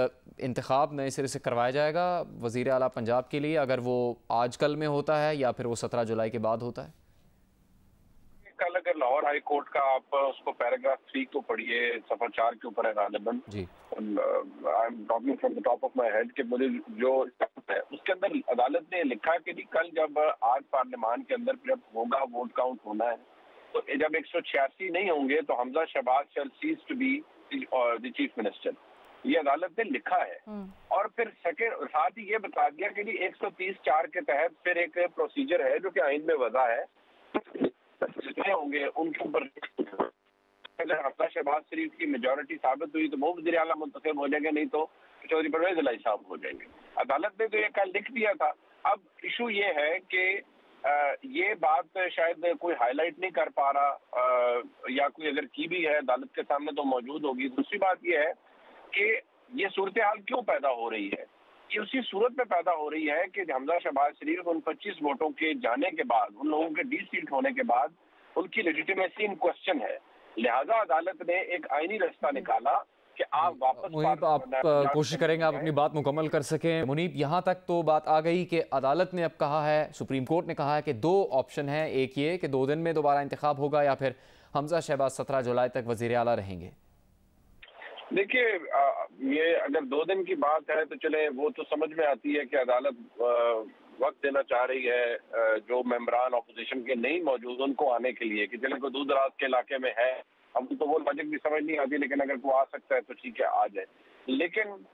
इंतखाब नए सिरे से करवाया जाएगा वज़ीर आला पंजाब के लिए, अगर वो आज कल में होता है या फिर वो 17 जुलाई के बाद होता है। कल अगर लाहौर हाई कोर्ट का आप उसको पैराग्राफ 3 को पढ़िए, सफ़ा 4 के ऊपर है गालिबन, I am talking from the top of my head कि मुझे जो है उसके अंदर अदालत ने लिखा कि कल जब आज पार्लियामान के अंदर जब होगा वोट काउंट होना है तो जब 186 नहीं होंगे तो Hamza Shahbaz shall cease to be the chief minister. ये अदालत ने लिखा है। और फिर सेकेंड साथ ही ये बता दिया कि 130(4) के तहत फिर एक प्रोसीजर है जो कि आइन में वज़ा है, जितने होंगे उनके ऊपर अगर हमज़ा शहबाज शरीफ की मेजॉरिटी साबित हुई तो वो वज़ीर आला मुंतखब हो जाएंगे, नहीं तो चौधरी परवेज़ इलाही साहब हो जाएंगे। अदालत ने तो ये कल लिख दिया था। अब इशू ये है कि ये बात शायद कोई हाईलाइट नहीं कर पा रहा या कोई अगर की भी है अदालत के सामने तो मौजूद होगी। दूसरी बात ये है कि ये सूरत हाल क्यों पैदा हो रही है, ये उसी सूरत में पैदा हो रही है कि हमज़ा शहबाज शरीफ उन 25 वोटों के जाने के बाद, उन लोगों के डी सीट होने के बाद उनकी लेजिटिमेसी इन क्वेश्चन है। लिहाजा अदालत ने एक आईनी रास्ता निकाला कि आप वापस। मुनीब, आप कोशिश करेंगे आप अपनी बात मुकम्मल कर सकें। मुनीब, यहाँ तक तो बात आ गई कि अदालत ने अब कहा है, सुप्रीम कोर्ट ने कहा है कि 2 ऑप्शन है, एक ये कि 2 दिन में दोबारा इंतखाब होगा या फिर हमज़ा शहबाज 17 जुलाई तक वज़ीर आला रहेंगे। देखिए, ये अगर 2 दिन की बात है तो चले वो तो समझ में आती है कि अदालत वक्त देना चाह रही है जो मेंबरान अपोजिशन के नहीं मौजूद उनको आने के लिए, कि चले कोई दूर दराज के इलाके में है, हम तो वो लॉजिक भी समझ नहीं आती, लेकिन अगर कोई आ सकता है तो ठीक है आ जाए। लेकिन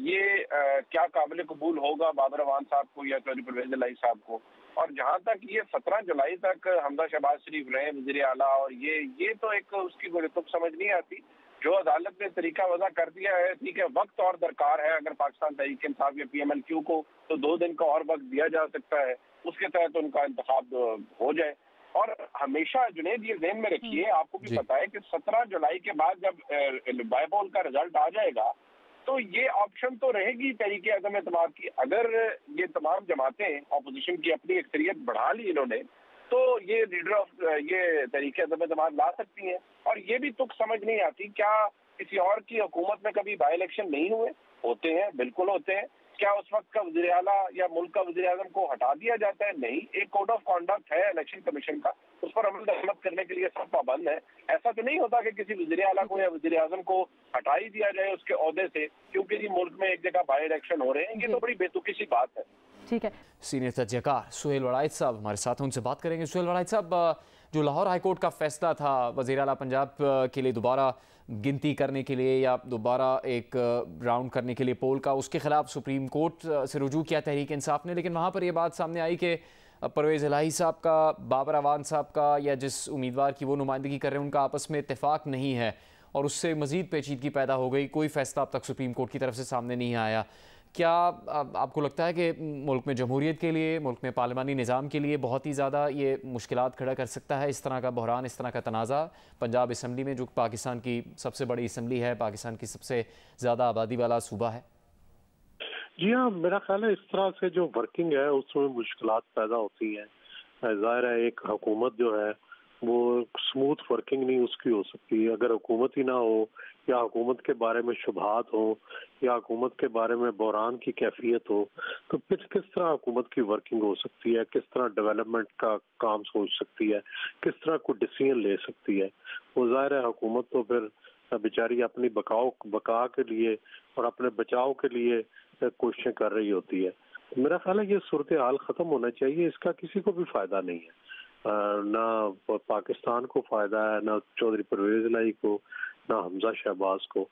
ये क्या काबिल कबूल होगा बाबर अवान साहब को या चौधरी परवेज़ इलाही साहब को? और जहाँ तक ये 17 जुलाई तक हमज़ा शहबाज शरीफ रहे वज़ीर आला, और ये तो एक उसकी तुक समझ नहीं आती। जो अदालत ने तरीका वज़ा कर दिया है, ठीक है, वक्त और दरकार है। अगर पाकिस्तान तहरीक इंसाफ या PMLQ को तो 2 दिन का और वक्त दिया जा सकता है, उसके तहत उनका इंतखाब हो जाए। और हमेशा जुनेद ये ज़हन में रखिए, आपको भी पता है कि 17 जुलाई के बाद जब बायपोल का रिजल्ट आ जाएगा तो ये ऑप्शन तो रहेगी तहरीक अदम एतमाद की। अगर ये तमाम जमातें अपोजिशन की अपनी अक्सरियत बढ़ा ली इन्होंने तो ये लीडर ऑफ ये तहरीक अदम एतमाद ला सकती हैं। और ये भी तुक समझ नहीं आती, क्या किसी और की हुकूमत में कभी बाई इलेक्शन नहीं हुए? होते हैं, बिल्कुल होते हैं। क्या उस वक्त का वज़ीर आला या मुल्क का वज़ीर आज़म को हटा दिया जाता है? नहीं, एक कोड ऑफ कॉन्डक्ट है इलेक्शन कमीशन का, उस पर अमल दरामद करने के लिए सब पाबंद है। ऐसा तो नहीं होता कि किसी वज़ीर आला को या वज़ीर आज़म को हटा ही दिया जाए उसके ओहदे से क्योंकि जी मुल्क में एक जगह बाई इलेक्शन हो रहे हैं। ये तो बड़ी बेतुकी सी बात है। ठीक है, सीनियर तज्ज़ियाकार सुहेल वड़ाइच साहब हमारे साथ हैं, उनसे बात करेंगे। सुहेल वड़ाइच साहब, जो लाहौर हाईकोर्ट का फैसला था वज़ीर आला पंजाब के लिए दोबारा गिनती करने के लिए या दोबारा एक राउंड करने के लिए पोल का, उसके खिलाफ सुप्रीम कोर्ट से रुजू किया तहरीक इंसाफ ने, लेकिन वहाँ पर यह बात सामने आई कि परवेज़ इलाही साहब का, बाबर अवान साहब का या जिस उम्मीदवार की वो नुमाइंदगी कर रहे हैं उनका आपस में इत्तेफाक नहीं है और उससे मज़ीद पेचीदगी पैदा हो गई। कोई फैसला अब तक सुप्रीम कोर्ट की तरफ से सामने नहीं आया। क्या आपको लगता है कि मुल्क में जमहूरियत के लिए, मुल्क में पार्लिमानी निज़ाम के लिए बहुत ही ज़्यादा ये मुश्किलात खड़ा कर सकता है इस तरह का बहरान, इस तरह का तनाज़ा पंजाब असम्बली में, जो पाकिस्तान की सबसे बड़ी असम्बली है, पाकिस्तान की सबसे ज़्यादा आबादी वाला सूबा है? जी हाँ, मेरा ख्याल है इस तरह से जो वर्किंग है उसमें मुश्किलात पैदा होती हैं। ज़ाहिर है एक हुकूमत जो है वो स्मूथ वर्किंग नहीं उसकी हो सकती। अगर हुकूमत ही ना हो या हुकूमत के बारे में शुबहात हो या हुकूमत के बारे में बहरान की कैफियत हो तो फिर किस तरह हुकूमत की वर्किंग हो सकती है, किस तरह डेवलपमेंट का काम सोच सकती है, किस तरह कोई डिसीजन ले सकती है। वो ज़ाहिर है हुकूमत तो फिर बेचारी अपनी बका के लिए और अपने बचाव के लिए कोशिशें कर रही होती है। मेरा ख्याल है ये सूरत हाल ख़त्म होना चाहिए, इसका किसी को भी फ़ायदा नहीं है, ना पाकिस्तान को फ़ायदा है, ना चौधरी परवेज़ इलाही को, ना हमजा शहबाज को।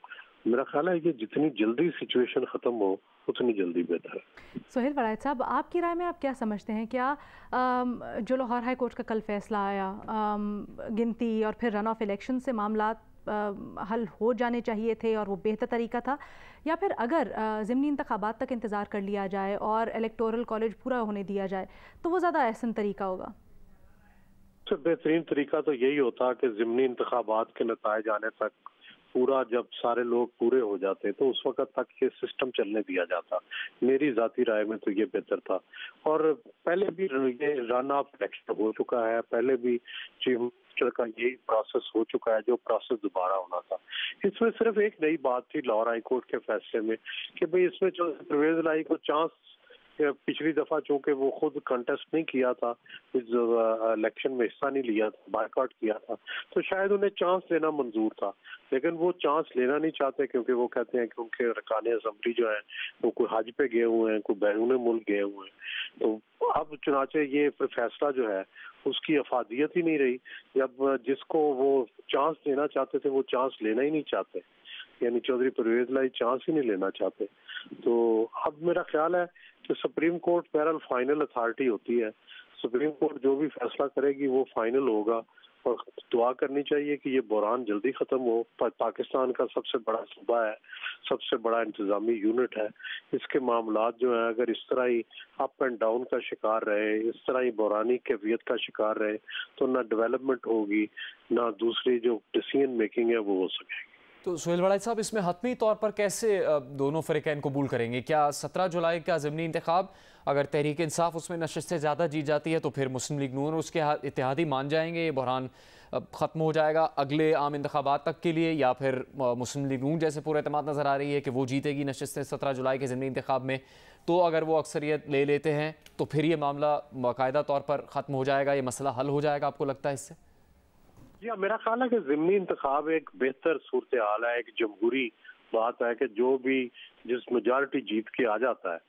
मेरा ख्याल है ये जितनी जल्दी सिचुएशन ख़त्म हो उतनी जल्दी बेहतर है। सुहेल वड़ाइच साहब, आपकी राय में आप क्या समझते हैं, क्या जो लाहौर हाई कोर्ट का कल फैसला आया, गिनती और फिर रन ऑफ इलेक्शन से मामला हल हो जाने चाहिए थे और वो बेहतर तरीका था, या फिर अगर ज़िमनी इंतखाबात तक इंतज़ार कर लिया जाए और इलेक्टोरल कॉलेज पूरा होने दिया जाए तो वो ज़्यादा अहसन तरीका होगा? सबसे बेहतरीन तरीका तो यही होता कि ज़िमनी इंतखाबात के नताइज आने तक पूरा, जब सारे लोग पूरे हो जाते तो उस वक्त तक ये सिस्टम चलने दिया जाता। मेरी ज़ाती राय में तो ये बेहतर था। और पहले भी ये रन ऑफ इलेक्शन हो चुका है, पहले भी चीफ मिनिस्टर का यही प्रोसेस हो चुका है जो प्रोसेस दोबारा होना था। इसमें सिर्फ एक नई बात थी लाहौर हाई कोर्ट के फैसले में कि भाई इसमें जो परवेज़ इलाही को चांस, पिछली दफा चूंकि वो खुद कंटेस्ट नहीं किया था, इस इलेक्शन में हिस्सा नहीं लिया था, बायकॉट किया था, तो शायद उन्हें चांस लेना मंजूर था, लेकिन वो चांस लेना नहीं चाहते क्योंकि वो कहते हैं कि उनके अरकान असम्बली जो है वो कोई हज पे गए हुए हैं, कोई बैरून मुल्क गए हुए हैं। तो अब चुनाचे ये फिर फैसला जो है उसकी अफादियत ही नहीं रही। जब जिसको वो चांस लेना चाहते थे वो चांस लेना ही नहीं चाहते, यानी चौधरी परवेज़ इलाही चांस ही नहीं लेना चाहते। तो अब मेरा ख्याल है कि सुप्रीम कोर्ट बहरहाल फाइनल अथॉरिटी होती है, सुप्रीम कोर्ट जो भी फैसला करेगी वो फाइनल होगा और दुआ करनी चाहिए कि ये बहरान जल्दी ख़त्म हो। पाकिस्तान का सबसे बड़ा सूबा है, सबसे बड़ा इंतज़ामी यूनिट है, इसके मामलात जो हैं अगर इस तरह ही अप एंड डाउन का शिकार रहे, इस तरह ही बहरानी कैफियत का शिकार रहे तो ना डेवलपमेंट होगी, ना दूसरी जो डिसीजन मेकिंग है वो हो सकेगी। तो सुहेल वड़ाइच साहब, इसमें हतमी तौर पर कैसे दोनों फ़रीक़ैन कबूल करेंगे? क्या 17 जुलाई का ज़िमनी इंतखाब, अगर तहरीक इंसाफ उसमें नशिस्तें ज़्यादा जीत जाती है तो फिर मुस्लिम लीग नून और उसके इत्तेहादी मान जाएंगे, ये बहरान ख़त्म हो जाएगा अगले आम इंतखाबात तक के लिए, या फिर मुस्लिम लीग नून जैसे पूरा एतमाद नज़र आ रही है कि वो जीतेगी नशिस्तें 17 जुलाई के ज़िमनी इंतखाब में, तो अगर वो अक्सरियत ले लेते हैं तो फिर ये मामला बाकायदा तौर पर ख़त्म हो जाएगा, ये मसला हल हो जाएगा? आपको लगता है इससे? जी मेरा ख्याल है कि ज़िमनी इंतखाब एक बेहतर सूरत हाल है, एक जमहूरी बात है कि जो भी जिस मेजॉरिटी जीत के आ जाता है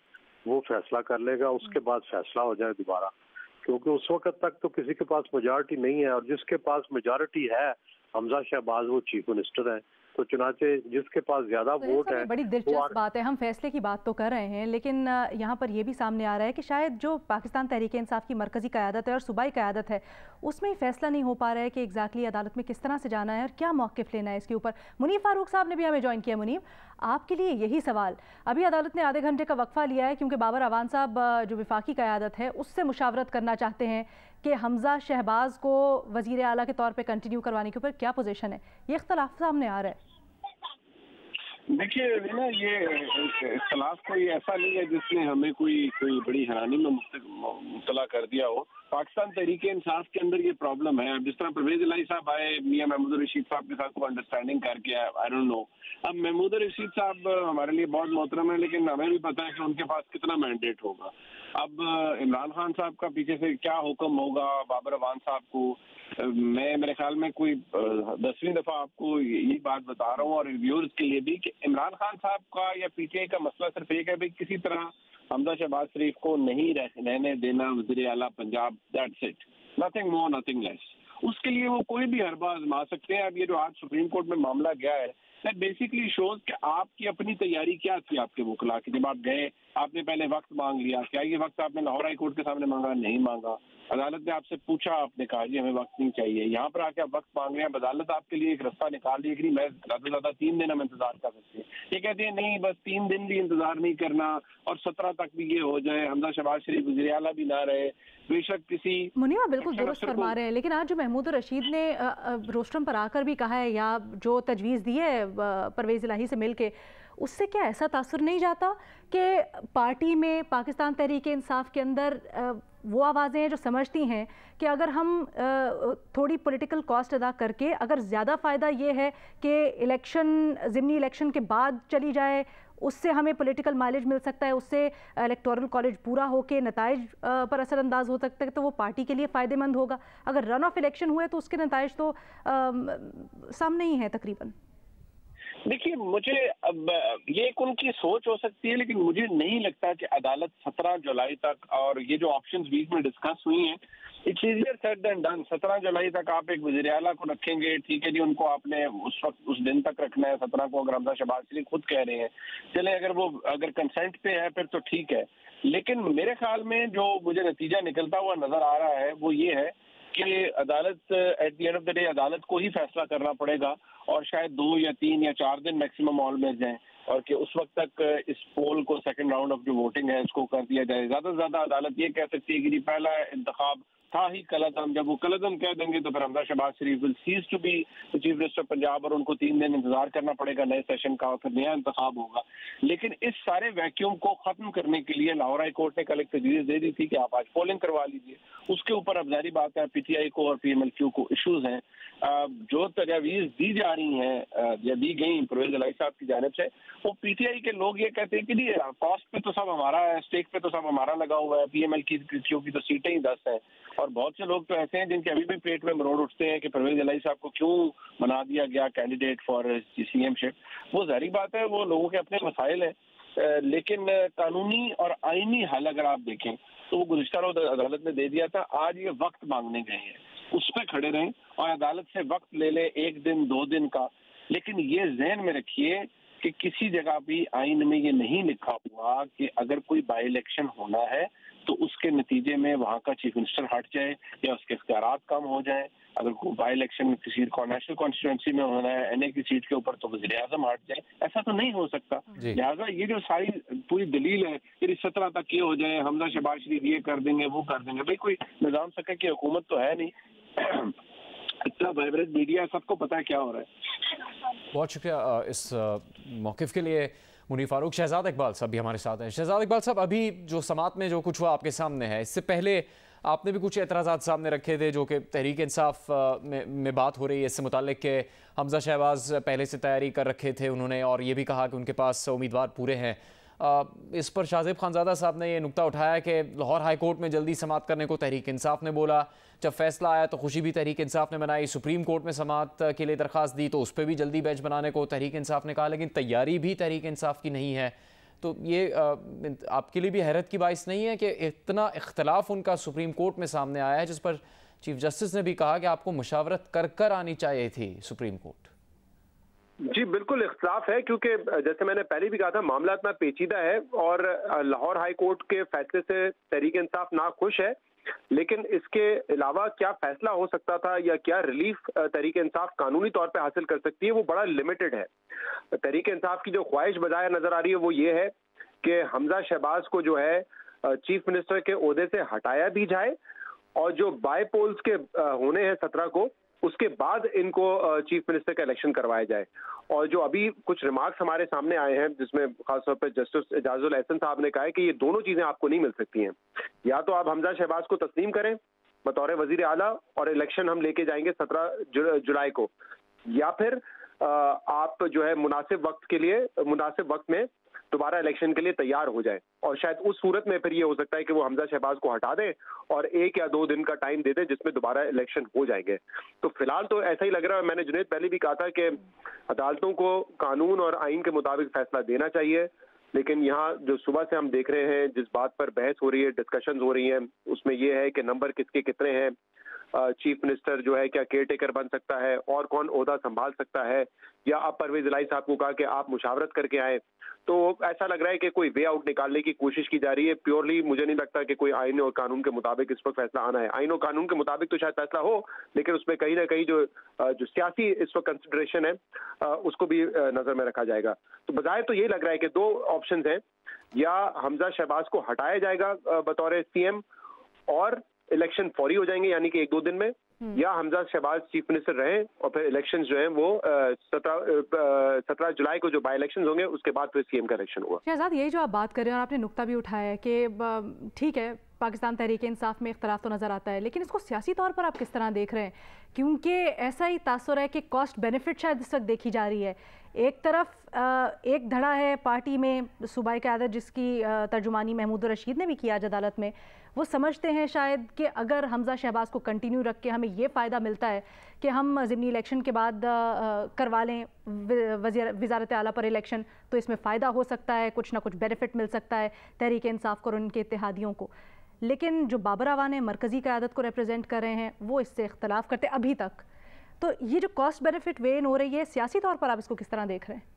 वो फैसला कर लेगा, उसके बाद फैसला हो जाए दोबारा, क्योंकि उस वक्त तक तो किसी के पास मेजॉरिटी नहीं है और जिसके पास मेजॉरिटी है हमजा शहबाज वो चीफ मिनिस्टर है, तो चुनाचे जिसके पास ज्यादा वोट है। बड़ी दिलचस्प बात है, हम फैसले की बात तो कर रहे हैं लेकिन यहाँ पर यह भी सामने आ रहा है कि शायद जो पाकिस्तान तहरीक इंसाफ की मरकजी क़यादत है और सूबाई क़यादत है उसमें ही फैसला नहीं हो पा रहा है कि एग्जैक्टली अदालत में किस तरह से जाना है और क्या मौक़िफ़ लेना है इसके ऊपर। मुनीब फ़ारूक साहब ने भी हमें ज्वाइन किया। मुनीब, आपके लिए यही सवाल, अभी अदालत ने आधे घंटे का वक्फा लिया है क्योंकि बाबर अवान साहब जो वफाकी क़यादत है उससे मुशावरत करना चाहते हैं कि हमजा शहबाज को वज़ीर आला के तौर पे कंटिन्यू करवाने के ऊपर क्या पोजीशन है, ये इख्तलाफ सामने आ रहा है। देखिए ना, ये इख्तलाफ कोई ऐसा नहीं है जिसने हमें कोई बड़ी हैरानी में मुब्तला कर दिया हो। पाकिस्तान तहरीक इंसाफ के अंदर ये प्रॉब्लम है। जिस तरह परवेज़ इलाही साहब आए, मियां महमूद रशीद साहब के साथ को अंडरस्टैंडिंग करके, आई डोंट नो। अब महमूद रशीद साहब हमारे लिए बहुत मोहतरम है लेकिन हमें भी पता है कि उनके पास कितना मैंडेट होगा। अब इमरान खान साहब का पीछे से क्या हुक्म होगा बाबर अवान साहब को, मैं मेरे ख्याल में कोई 10वीं दफा आपको यही बात बता रहा हूँ और व्यूअर्स के लिए भी कि इमरान खान साहब का या पीटीआई का मसला सिर्फ एक है भाई किसी तरह हमजा शहबाज शरीफ को नहीं रहने देना वज़ीर आला Punjab, that's it, nothing more nothing less. उसके लिए वो कोई भी हरबा आजमा सकते हैं। अब ये जो आज सुप्रीम कोर्ट में मामला गया है दैट बेसिकली शोज कि आपकी अपनी तैयारी क्या थी आपके वकला की। जब आप गए आपने पहले वक्त मांग लिया, क्या ये वक्त आपने लाहौर हाई कोर्ट के सामने मांगा? नहीं मांगा। अदालत ने आपसे पूछा, आपने कहा जी हमें वक्त नहीं चाहिए। यहाँ पर आके आप वक्त मांग रहे हैं, अदालत आपके लिए एक रास्ता निकाल रही है कि नहीं मैं ज़्यादा से ज़्यादा 3 दिन हम इंतजार कर सकते हैं। ये कहते हैं नहीं बस 3 दिन भी इंतजार नहीं करना और 17 तक भी ये हो जाए, हमजा शहबाज शरीफ वज़ीर आला भी ना रहे, बेशक किसी मुनीबा बिल्कुल दुरुस्त फरमा रहे हैं। लेकिन आज जो महमूद रशीद ने रोस्टरम पर आकर भी कहा है या जो तजवीज़ दी है परवेज़ इलाही से मिल के, उससे क्या ऐसा तासुर नहीं जाता कि पार्टी में पाकिस्तान तहरीक इंसाफ के अंदर वो आवाज़ें हैं जो समझती हैं कि अगर हम थोड़ी पॉलिटिकल कॉस्ट अदा करके अगर ज़्यादा फ़ायदा ये है कि इलेक्शन ज़िमनी इलेक्शन के बाद चली जाए, उससे हमें पॉलिटिकल माइलेज मिल सकता है, उससे इलेक्टोरल कॉलेज पूरा होके नताइज पर असरअंदाज हो सकता है, तो वो पार्टी के लिए फ़ायदेमंद होगा। अगर रन ऑफ इलेक्शन हुए तो उसके नताइज तो सामने ही है तकरीबन। देखिए मुझे अब ये एक उनकी सोच हो सकती है, लेकिन मुझे नहीं लगता कि अदालत 17 जुलाई तक, और ये जो ऑप्शंस बीच में डिस्कस हुई हैं, it's easier said than done. 17 जुलाई तक आप एक वज़ीर आला को रखेंगे, ठीक है जी, उनको आपने उस वक्त उस दिन तक रखना है 17 को, अगर हमजा शहबाज शरीफ खुद कह रहे हैं चले, अगर कंसेंट पे है फिर तो ठीक है। लेकिन मेरे ख्याल में जो मुझे नतीजा निकलता हुआ नजर आ रहा है वो ये है कि अदालत at the end of the day अदालत को ही फैसला करना पड़ेगा और शायद 2 या 3 या 4 दिन मैक्सिमम ऑल में जाएं और कि उस वक्त तक इस पोल को सेकंड राउंड ऑफ जो वोटिंग है इसको कर दिया जाए। ज्यादा से ज्यादा अदालत ये कह सकती है कि जी पहला इंतखाब था ही कलअदम, जब वो कलअदम कह देंगे तो फिर Hamza Shahbaz Sharif will cease to be chief minister Punjab और उनको 3 दिन इंतजार करना पड़ेगा नए सेशन का और फिर नया इंतखाब होगा। लेकिन इस सारे वैक्यूम को खत्म करने के लिए लाहौर हाई कोर्ट ने कल एक तजवीज़ दे दी थी कि आप आज पोलिंग करवा लीजिए। उसके ऊपर अब जारी बात है पीटीआई को और पीएमएलक्यू को इशूज हैं। जो तजावीज़ दी जा रही हैं या दी गई परवेज़ इलाही साहब की जानिब से, वो पीटीआई के लोग ये कहते हैं कि जी कॉस्ट पे तो सब हमारा है, स्टेक पे तो सब हमारा लगा हुआ है, पीएमएलक्यू की तो सीटें ही 10 हैं। और बहुत से लोग तो ऐसे हैं जिनके अभी भी पेट में मरोड़ उठते हैं कि परवेज़ इलाही साहब को क्यों बना दिया गया कैंडिडेट फॉर सीएमशिप। वो जाहिर बात है वो लोगों के अपने मसाइल हैं, लेकिन कानूनी और आईनी हल अगर आप देखें तो वो गुज़िश्ता रोज़ अदालत ने दे दिया था। आज ये वक्त मांगने गए हैं, उस पर खड़े रहें और अदालत से वक्त ले लें 1 दिन 2 दिन का। लेकिन ये ज़हन में रखिए कि किसी जगह भी आइन में ये नहीं लिखा हुआ कि अगर कोई बाई इलेक्शन होना है तो उसके नतीजे में वहाँ का चीफ मिनिस्टर हट जाए या उसके इख्तियारात कम हो जाए। अगर कोई बाई इलेक्शन किसी नेशनल कॉन्स्टिट्यूंसी में होना है एनए की सीट के ऊपर तो वज़ीर आज़म हट जाए, ऐसा तो नहीं हो सकता। लिहाजा ये जो सारी पूरी दलील है कि 17 तक ये हो जाए, हमजा शहबाज शरीफ ये कर देंगे वो कर देंगे, भाई कोई निज़ाम सके की हुकूमत तो है नहीं। इतना वाइब्रेंट मीडिया, सबको पता है क्या हो रहा है। बहुत शुक्रिया इस मौक़िफ़ के लिए मुनीर फारूक। शहजाद इकबाल साहब भी हमारे साथ हैं। शहजाद इकबाल साहब, अभी जो समात में जो कुछ हुआ आपके सामने है, इससे पहले आपने भी कुछ एतराज़ात सामने रखे थे जो कि तहरीक इंसाफ में बात हो रही है इससे मुताल्लिक कि हमजा शहबाज पहले से तैयारी कर रखे थे उन्होंने, और ये भी कहा कि उनके पास उम्मीदवार पूरे हैं। इस पर शाहजेब खानज़ादा साहब ने यह नुक्ता उठाया कि लाहौर हाई कोर्ट में जल्दी समात करने को तहरीक इंसाफ ने बोला, जब फैसला आया तो खुशी भी तहरीक इंसाफ ने मनाई, सुप्रीम कोर्ट में समात के लिए दरख्वास्त दी तो उस पर भी जल्दी बेंच बनाने को तहरीक इंसाफ ने कहा, लेकिन तैयारी भी तहरीक इंसाफ की नहीं है। तो ये आपके लिए भी हैरत की बाइस नहीं है कि इतना इख्तलाफ उनका सुप्रीम कोर्ट में सामने आया है, जिस पर चीफ जस्टिस ने भी कहा कि आपको मुशावरत कर कर आनी चाहिए थी सुप्रीम कोर्ट? जी बिल्कुल इख्तलाफ है, क्योंकि जैसे मैंने पहले भी कहा था मामला इतना पेचीदा है और लाहौर हाई कोर्ट के फैसले से तहरीक इंसाफ नाखुश है, लेकिन इसके अलावा क्या फैसला हो सकता था या क्या रिलीफ तहरीक इंसाफ कानूनी तौर पे हासिल कर सकती है वो बड़ा लिमिटेड है। तहरीक इंसाफ की जो ख्वाहिश बजाय नजर आ रही है वो ये है कि हमजा शहबाज को जो है चीफ मिनिस्टर के ओहदे से हटाया भी जाए और जो बाय पोल्स के होने हैं 17 को उसके बाद इनको चीफ मिनिस्टर का इलेक्शन करवाया जाए। और जो अभी कुछ रिमार्क्स हमारे सामने आए हैं जिसमें खासतौर पर जस्टिस एजाजुल एहसन साहब ने कहा है कि ये दोनों चीजें आपको नहीं मिल सकती हैं, या तो आप हमजा शहबाज को तस्लीम करें बतौर वजीर आला और इलेक्शन हम लेके जाएंगे 17 जुलाई को, या फिर आप जो है मुनासिब वक्त में दोबारा इलेक्शन के लिए तैयार हो जाए। और शायद उस सूरत में फिर ये हो सकता है कि वो हमजा शहबाज को हटा दें और 1 या 2 दिन का टाइम दे दें जिसमें दोबारा इलेक्शन हो जाएंगे। तो फिलहाल तो ऐसा ही लग रहा है। मैंने जुनैद पहले भी कहा था कि अदालतों को कानून और आइन के मुताबिक फैसला देना चाहिए, लेकिन यहाँ जो सुबह से हम देख रहे हैं, जिस बात पर बहस हो रही है, डिस्कशंस हो रही हैं, उसमें ये है कि नंबर किसके कितने हैं, चीफ मिनिस्टर जो है क्या केयर टेकर बन सकता है और कौन ओहदा संभाल सकता है, या अब परवेज इलाही साहब को कहा कि आप मुशावरत करके आए। तो ऐसा लग रहा है कि कोई वे आउट निकालने की कोशिश की जा रही है। प्योरली मुझे नहीं लगता कि कोई आइन और कानून के मुताबिक इस पर फैसला आना है। आइन और कानून के मुताबिक तो शायद फैसला हो, लेकिन उसमें कहीं ना कहीं जो सियासी इस वक्त कंसिडरेशन है उसको भी नजर में रखा जाएगा। तो बजाय तो ये लग रहा है कि 2 ऑप्शन हैं, या हमजा शहबाज को हटाया जाएगा बतौर सीएम और इलेक्शन फौरी हो जाएंगे यानी कि 1-2 दिन में, या हमजा शहबाज चीफ मिनिस्टर रहें और फिर इलेक्शंस जो हैं वो 17 जुलाई को जो बाई इलेक्शंस होंगे उसके बाद फिर सीएम का इलेक्शन हुआ। शहजाद, यही जो आप बात कर रहे हैं और आपने नुक्ता भी उठाया है कि ठीक है पाकिस्तान तहरीक इंसाफ में इख्तलाफ तो नज़र आता है, लेकिन इसको सियासी तौर पर आप किस तरह देख रहे हैं? क्योंकि ऐसा ही तासुर है कि कॉस्ट बेनिफिट शायद इस वक्त देखी जा रही है। एक तरफ एक धड़ा है पार्टी में सूबाई क़यादत, जिसकी तर्जुमानी महमूद रशीद ने भी किया आज अदालत में। वो समझते हैं शायद कि अगर हमजा शहबाज को कंटिन्यू रख के हमें ये फ़ायदा मिलता है कि हम ज़िमनी इलेक्शन के बाद करवा लें वज़ारत आला पर इलेक्शन, तो इसमें फ़ायदा हो सकता है, कुछ ना कुछ बेनिफिट मिल सकता है तहरीक इंसाफ को और उनके इत्तेहादियों को। लेकिन जो बाबर अवान है, मरकज़ी क़यादत को रिप्रेजेंट कर रहे हैं, वो इससे इख्तलाफ करते अभी तक। तो ये जो कॉस्ट बेनिफिट वेन हो रही है, सियासी तौर पर आप इसको किस तरह देख रहे हैं?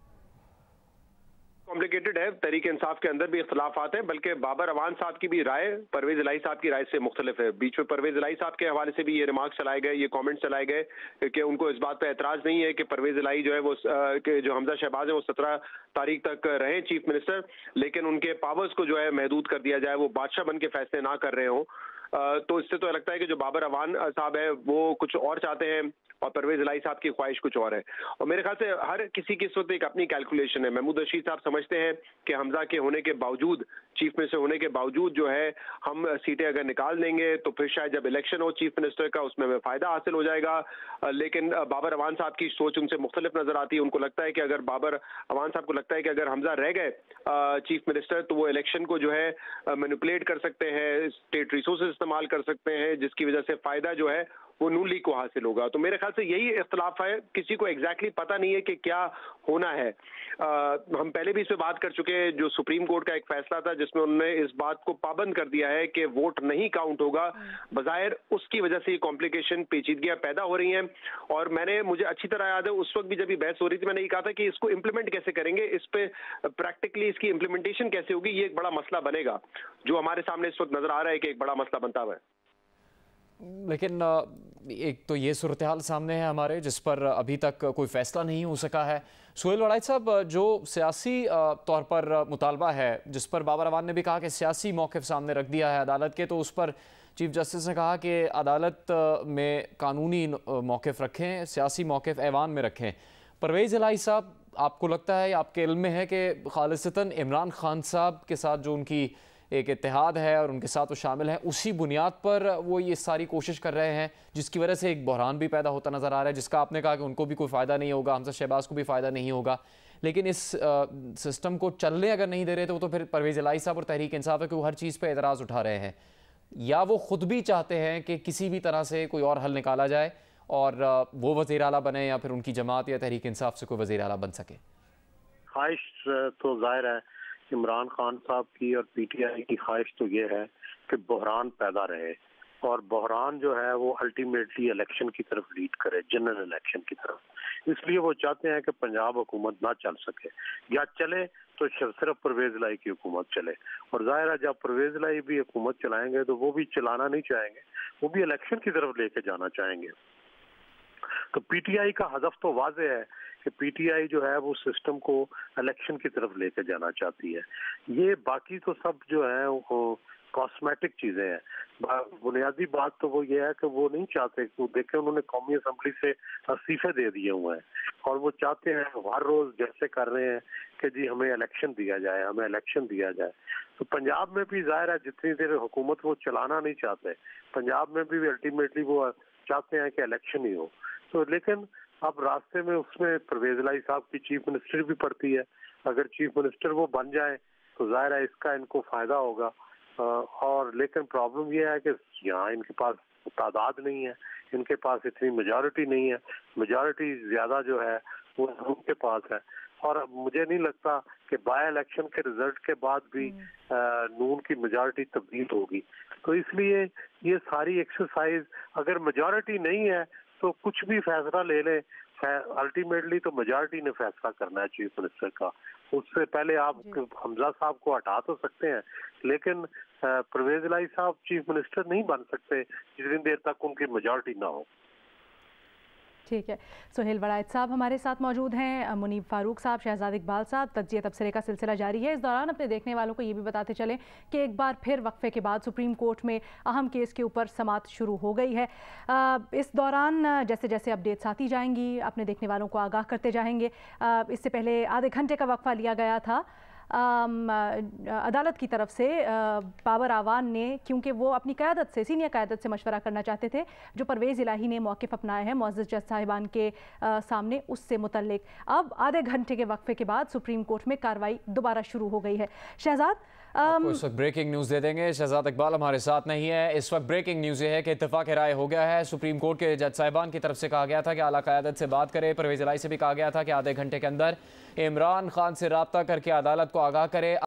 कॉम्प्लिकेटेड है। तहरीक इंसाफ के अंदर भी इख्तलाफात हैं, बल्कि बाबर अवान साहब की भी राय परवेज इलाही साहब की राय से मुख्तलिफ है। बीच में परवेज इलाही साहब के हवाले से भी ये रिमार्क्स चलाए गए, ये कमेंट्स चलाए गए कि उनको इस बात पर एतराज नहीं है कि परवेज इलाही जो है वो जो हमजा शहबाज है वो 17 तारीख तक रहें चीफ मिनिस्टर, लेकिन उनके पावर्स को जो है महदूद कर दिया जाए, वो बादशाह बन के फैसले ना कर रहे हों। तो इससे तो लगता है कि जो बाबर अवान साहब है वो कुछ और चाहते हैं और परवेज इलाही साहब की ख्वाहिश कुछ और है। और मेरे ख्याल से हर किसी की इस वक्त एक अपनी कैलकुलेशन है। महमूद रशीद साहब समझते हैं कि हमजा के होने के बावजूद, चीफ मिनिस्टर होने के बावजूद जो है हम सीटें अगर निकाल देंगे तो फिर शायद जब इलेक्शन हो चीफ मिनिस्टर का उसमें हमें फायदा हासिल हो जाएगा। लेकिन बाबर अवान साहब की सोच उनसे मुख्तलिफ नजर आती है। उनको लगता है कि अगर बाबर अवान साहब को लगता है कि अगर हमजा रह गए चीफ मिनिस्टर तो वो इलेक्शन को जो है मैनिपुलेट कर सकते हैं, स्टेट रिसोर्सेज इस्तेमाल कर सकते हैं, जिसकी वजह से फायदा जो है वो नून लीग को हासिल होगा। तो मेरे ख्याल से यही इख्तलाफ है। किसी को एग्जैक्टली पता नहीं है कि क्या होना है। हम पहले भी इस पे बात कर चुके हैं। जो सुप्रीम कोर्ट का एक फैसला था जिसमें उन्होंने इस बात को पाबंद कर दिया है कि वोट नहीं काउंट होगा, बज़ाहिर उसकी वजह से ये कॉम्प्लिकेशन, पेचीदगियां पैदा हो रही हैं। और मुझे अच्छी तरह याद है उस वक्त भी जब ये बहस हो रही थी, मैंने ये कहा था कि इसको इम्प्लीमेंट कैसे करेंगे, इस पे प्रैक्टिकली इसकी इम्प्लीमेंटेशन कैसे होगी, ये एक बड़ा मसला बनेगा, जो हमारे सामने इस वक्त नजर आ रहा है कि एक बड़ा मसला बनता हुआ है। लेकिन एक तो ये सूरत हाल सामने है हमारे, जिस पर अभी तक कोई फैसला नहीं हो सका है। सुहेल वड़ाइच साहब, जो सियासी तौर पर मुतालबा है, जिस पर बाबर अवान ने भी कहा कि सियासी मौक़िफ़ सामने रख दिया है अदालत के, तो उस पर चीफ जस्टिस ने कहा कि अदालत में कानूनी मौक़िफ़ रखें, सियासी मौक़िफ़ ऐवान में रखें। परवेज़ इलाही साहब, आपको लगता है, आपके इल्म में है कि खालिसतन इमरान खान साहब के साथ जो उनकी एक इत्तेहाद है और उनके साथ वो शामिल हैं, उसी बुनियाद पर वो ये सारी कोशिश कर रहे हैं, जिसकी वजह से एक बहरान भी पैदा होता नज़र आ रहा है, जिसका आपने कहा कि उनको भी कोई फ़ायदा नहीं होगा, हमजा शहबाज को भी फ़ायदा नहीं होगा। लेकिन इस सिस्टम को चलने अगर नहीं दे रहे तो फिर परवेज़ इलाही साहब और तहरीक इंसाफ है कि वो हर चीज़ पर एतराज़ उठा रहे हैं, या वो ख़ुद भी चाहते हैं कि किसी भी तरह से कोई और हल निकाला जाए और वो वज़ीर आला बने या फिर उनकी जमात या तहरीक इंसाफ से कोई वज़ीर आला बन सके। ख्वाहिश तो जाहिर है इमरान खान साहब की और पीटीआई की ख्वाहिश तो ये है कि बहरान पैदा रहे, और बहरान जो है वो अल्टीमेटली इलेक्शन की तरफ लीड करे, जनरल इलेक्शन की तरफ। इसलिए वो चाहते हैं कि पंजाब हुकूमत ना चल सके, या चले तो सिर्फ परवेज इलाही की हुकूमत चले। और जाहिर है जब परवेज इलाही भी हुकूमत चलाएंगे तो वो भी चलाना नहीं चाहेंगे, वो भी इलेक्शन की तरफ लेके जाना चाहेंगे। तो पीटीआई का हदफ तो वाज़ेह है कि पीटीआई जो है वो सिस्टम को इलेक्शन की तरफ लेके जाना चाहती है। ये बाकी तो सब जो है वो कॉस्मेटिक चीजें हैं। बुनियादी बात तो वो ये है कि वो नहीं चाहते, तो देखे उन्होंने कौमी असम्बली से इस्तीफे दे दिए हुए हैं और वो चाहते हैं हर रोज जैसे कर रहे हैं कि जी हमें इलेक्शन दिया जाए, हमें इलेक्शन दिया जाए। तो पंजाब में भी जाहिर है जितनी देर हुकूमत वो चलाना नहीं चाहते, पंजाब में भी अल्टीमेटली वो चाहते हैं कि इलेक्शन ही हो। तो लेकिन अब रास्ते में उसमें परवेज इलाही साहब की चीफ मिनिस्टर भी पड़ती है, अगर चीफ मिनिस्टर वो बन जाए तो जाहिर है इसका इनको फायदा होगा। और लेकिन प्रॉब्लम ये है कि यहाँ इनके पास तादाद नहीं है, इनके पास इतनी मेजॉरिटी नहीं है। मेजॉरिटी ज्यादा जो है वो उनके पास है, और मुझे नहीं लगता कि बाय इलेक्शन के रिजल्ट के बाद भी नून की मेजॉरिटी तब्दील होगी। तो इसलिए ये सारी एक्सरसाइज, अगर मेजॉरिटी नहीं है तो कुछ भी फैसला ले ले, अल्टीमेटली तो मेजॉरिटी ने फैसला करना है चीफ मिनिस्टर का। उससे पहले आप हमजा साहब को हटा तो सकते हैं, लेकिन परवेज इलाही साहब चीफ मिनिस्टर नहीं बन सकते जितनी देर तक उनकी मेजॉरिटी ना हो। ठीक है, सुहेल वड़ाइद साहब हमारे साथ मौजूद हैं, मुनीब फारूक साहब, शहजाद इकबाल साहब। तज्जिया तबसरे का सिलसिला जारी है। इस दौरान अपने देखने वालों को ये भी बताते चलें कि एक बार फिर वक्फे के बाद सुप्रीम कोर्ट में अहम केस के ऊपर समाअत शुरू हो गई है। इस दौरान जैसे जैसे अपडेट्स आती जाएंगी अपने देखने वालों को आगाह करते जाएंगे। इससे पहले आधे घंटे का वक्फा लिया गया था अदालत की तरफ से। बाबर आवान ने, क्योंकि वो अपनी क़यादत से, सीनियर क़यादत से मशवरा करना चाहते थे जो परवेज़ इलाही ने मौक़िफ़ अपनाए हैं मुअज़्ज़ज़ जज साहिबान के सामने, उससे मुतल्लिक अब आधे घंटे के वक्फे के बाद सुप्रीम कोर्ट में कार्रवाई दोबारा शुरू हो गई है। शहजाद, इस वक्त ब्रेकिंग न्यूज़ दे देंगे, शहजाद इकबाल हमारे साथ नहीं है। इस वक्त ब्रेकिंग न्यूज़ ये है कि इत्तेफाक राय हो गया है। सुप्रीम कोर्ट के जज साहिबान की तरफ से कहा गया था कि आला क़यादत से बात करें। परवेज़ इलाही से भी कहा गया था कि आधे घंटे के अंदर इमरान खान से रब्ता करके अदालत को आगाह करे।